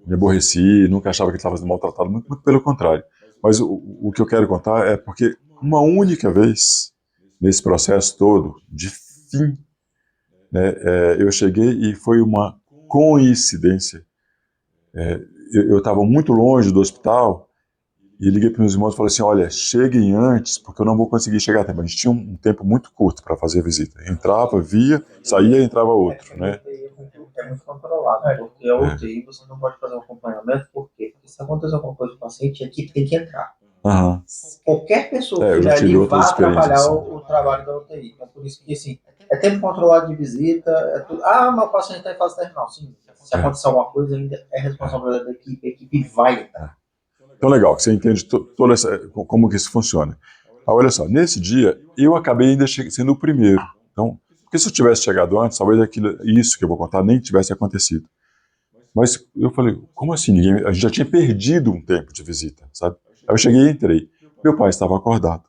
me aborreci, nunca achava que ele estava sendo maltratado, muito pelo contrário. Mas o que eu quero contar é porque uma única vez, nesse processo todo, de fim, né, eu cheguei e foi uma coincidência. Eu estava muito longe do hospital e liguei para meus irmãos e falei assim, olha, cheguem antes, porque eu não vou conseguir chegar a tempo. A gente tinha um tempo muito curto para fazer a visita. Entrava, via, saía e entrava outro, né? É muito controlado, porque a UTI você não pode fazer um acompanhamento, por quê? Porque se acontecer alguma coisa com o paciente, a equipe tem que entrar. Uhum. Qualquer pessoa Eu que já tive ali outras vá atrapalhar experiências, o trabalho da UTI. Então, por isso que, assim, é tempo controlado de visita, é tudo. Ah, meu paciente está em fase terminal. Sim, se acontecer alguma coisa, ainda é responsabilidade da equipe, a equipe vai entrar. Então, legal, que você entende toda como que isso funciona. Olha só, nesse dia, eu acabei ainda sendo o primeiro. Então, porque se eu tivesse chegado antes, talvez isso que eu vou contar nem tivesse acontecido. Mas eu falei, como assim? A gente já tinha perdido um tempo de visita, sabe? Aí eu cheguei e entrei. Meu pai estava acordado.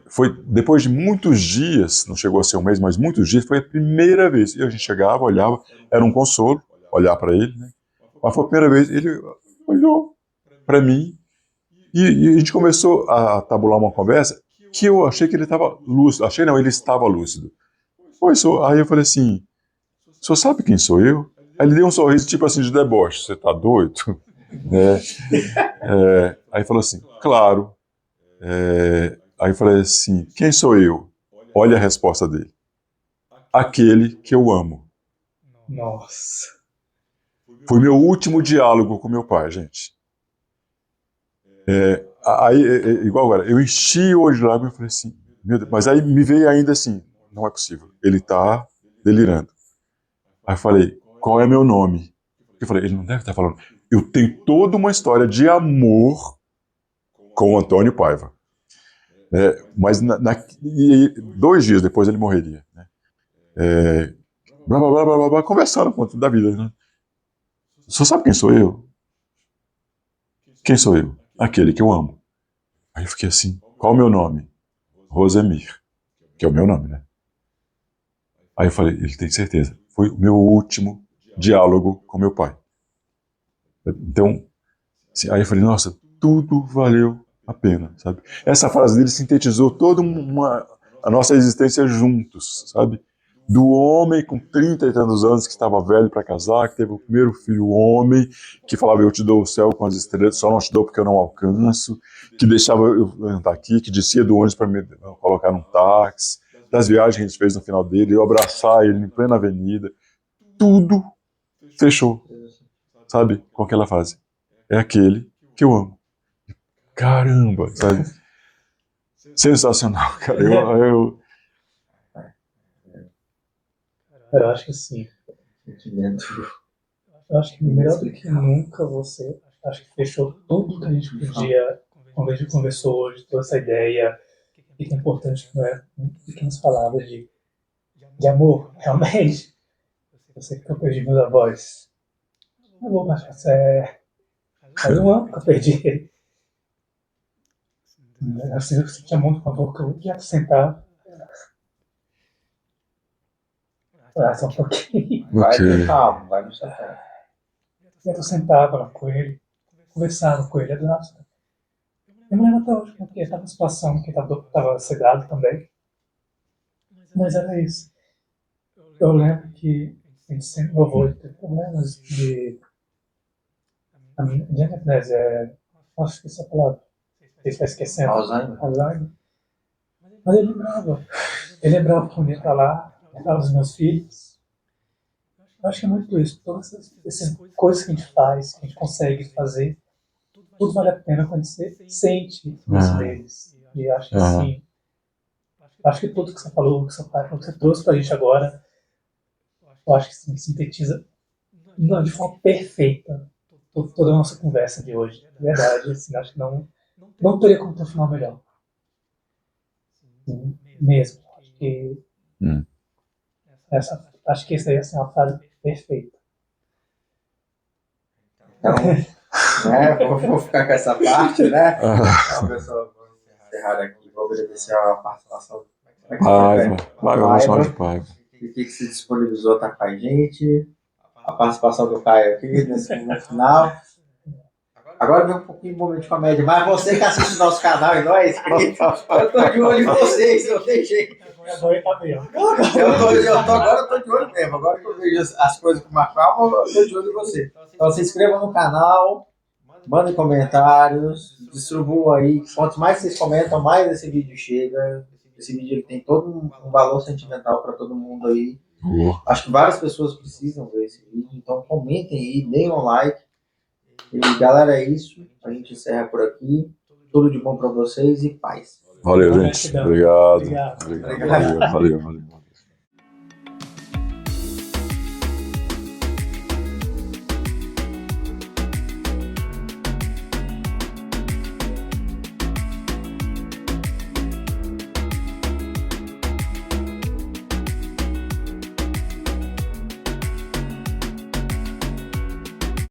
Foi depois de muitos dias, não chegou a ser um mês, mas muitos dias, foi a primeira vez. E a gente chegava, olhava, era um consolo olhar para ele, né? Mas foi a primeira vez, ele olhou para mim e a gente começou a tabular uma conversa que eu achei que ele estava lúcido. Achei não, ele estava lúcido. Aí eu falei assim, o senhor sabe quem sou eu? Aí ele deu um sorriso tipo assim de deboche, você tá doido? Aí falou assim, claro. Aí eu falei assim, quem sou eu? Olha a resposta dele. Aquele que eu amo. Nossa. Foi meu último diálogo com meu pai, gente. Igual agora, eu enchi o olho de lágrimas e falei assim, meu Deus, mas aí me veio ainda assim, não é possível, ele tá delirando. Aí eu falei, qual é meu nome? Eu falei, ele não deve estar falando. Eu tenho toda uma história de amor com o Antônio Paiva. Mas 2 dias depois ele morreria. Né? Blá, blá, blá, blá, blá, blá, conversaram com da vida. Né? Você sabe quem sou eu? Quem sou eu? Aquele que eu amo. Aí eu fiquei assim, qual o meu nome? Rosemir, que é o meu nome, né? Aí eu falei, ele tem certeza. Foi o meu último diálogo com meu pai. Então, assim, aí eu falei, nossa, tudo valeu a pena, sabe? Essa frase dele sintetizou toda a nossa existência juntos, sabe? Do homem com 30 e tantos anos que estava velho para casar, que teve o primeiro filho homem, que falava, eu te dou o céu com as estrelas, só não te dou porque eu não alcanço, que deixava eu entrar aqui, que descia do ônibus para me colocar num táxi, das viagens que a gente fez no final dele, eu abraçar ele em plena avenida, tudo fechou, sabe? Com aquela frase. É aquele que eu amo. Caramba, sabe? Sensacional, cara. Eu acho que sim. Eu acho que melhor do que nunca você, acho que fechou tudo que a gente podia, quando a gente conversou hoje, toda essa ideia, e que é importante, não é? Pequenas palavras de amor, realmente. Eu sei que eu perdi meus avós. Não vou mais faz um ano que eu perdi ele. Assim, eu sentia muito com a boca, eu ia sentar. Só um pouquinho. Vai ter calma, vai no sentar. Eu sentava com ele, conversava com ele. Nossa, eu me lembro até hoje, porque estava uma situação que estava cegado também. Mas era isso. Eu lembro que a gente sempre, meu avô teve problemas de amnésia. Nossa, esqueci a palavra. Você está esquecendo. Alzheimer. Mas ele lembrava. Ele lembrava quando ia estar lá, lembrava dos meus filhos. Eu acho que é muito isso. Todas essas coisas que a gente faz, que a gente consegue fazer, tudo vale a pena quando você sente isso deles. E acho que assim, acho que tudo que você falou, que seu pai falou, que você trouxe pra gente agora, eu acho que sim, sintetiza de forma perfeita toda a nossa conversa de hoje. De verdade, assim, acho que não teria como ter um final melhor. Sim, mesmo. que Hum. acho que essa aí é uma frase perfeita. Então, né, vou ficar com essa parte, né? Ah, Então, pessoal, vamos encerrar aqui. Vou agradecer a participação. Paiva, chamar de Paiva. Que se disponibilizou a estar com a gente. A participação do Caio aqui nesse momento final. Agora vem um pouquinho de momento de comédia. Mas você que assiste o nosso canal e não é inscrito, eu tô de olho em vocês, eu deixei. Agora tá bem, ó. Agora eu tô de olho mesmo. Agora que eu vejo as coisas com mais calma, eu tô de olho em você. Então se inscreva no canal, mandem comentários, distribuam aí. Quanto mais vocês comentam, mais esse vídeo chega. Esse vídeo ele tem todo um valor sentimental para todo mundo aí. Acho que várias pessoas precisam ver esse vídeo, então comentem aí, deem um like. E galera, é isso. A gente encerra por aqui. Tudo de bom para vocês e paz. Valeu, gente. Obrigado. Obrigado. Valeu.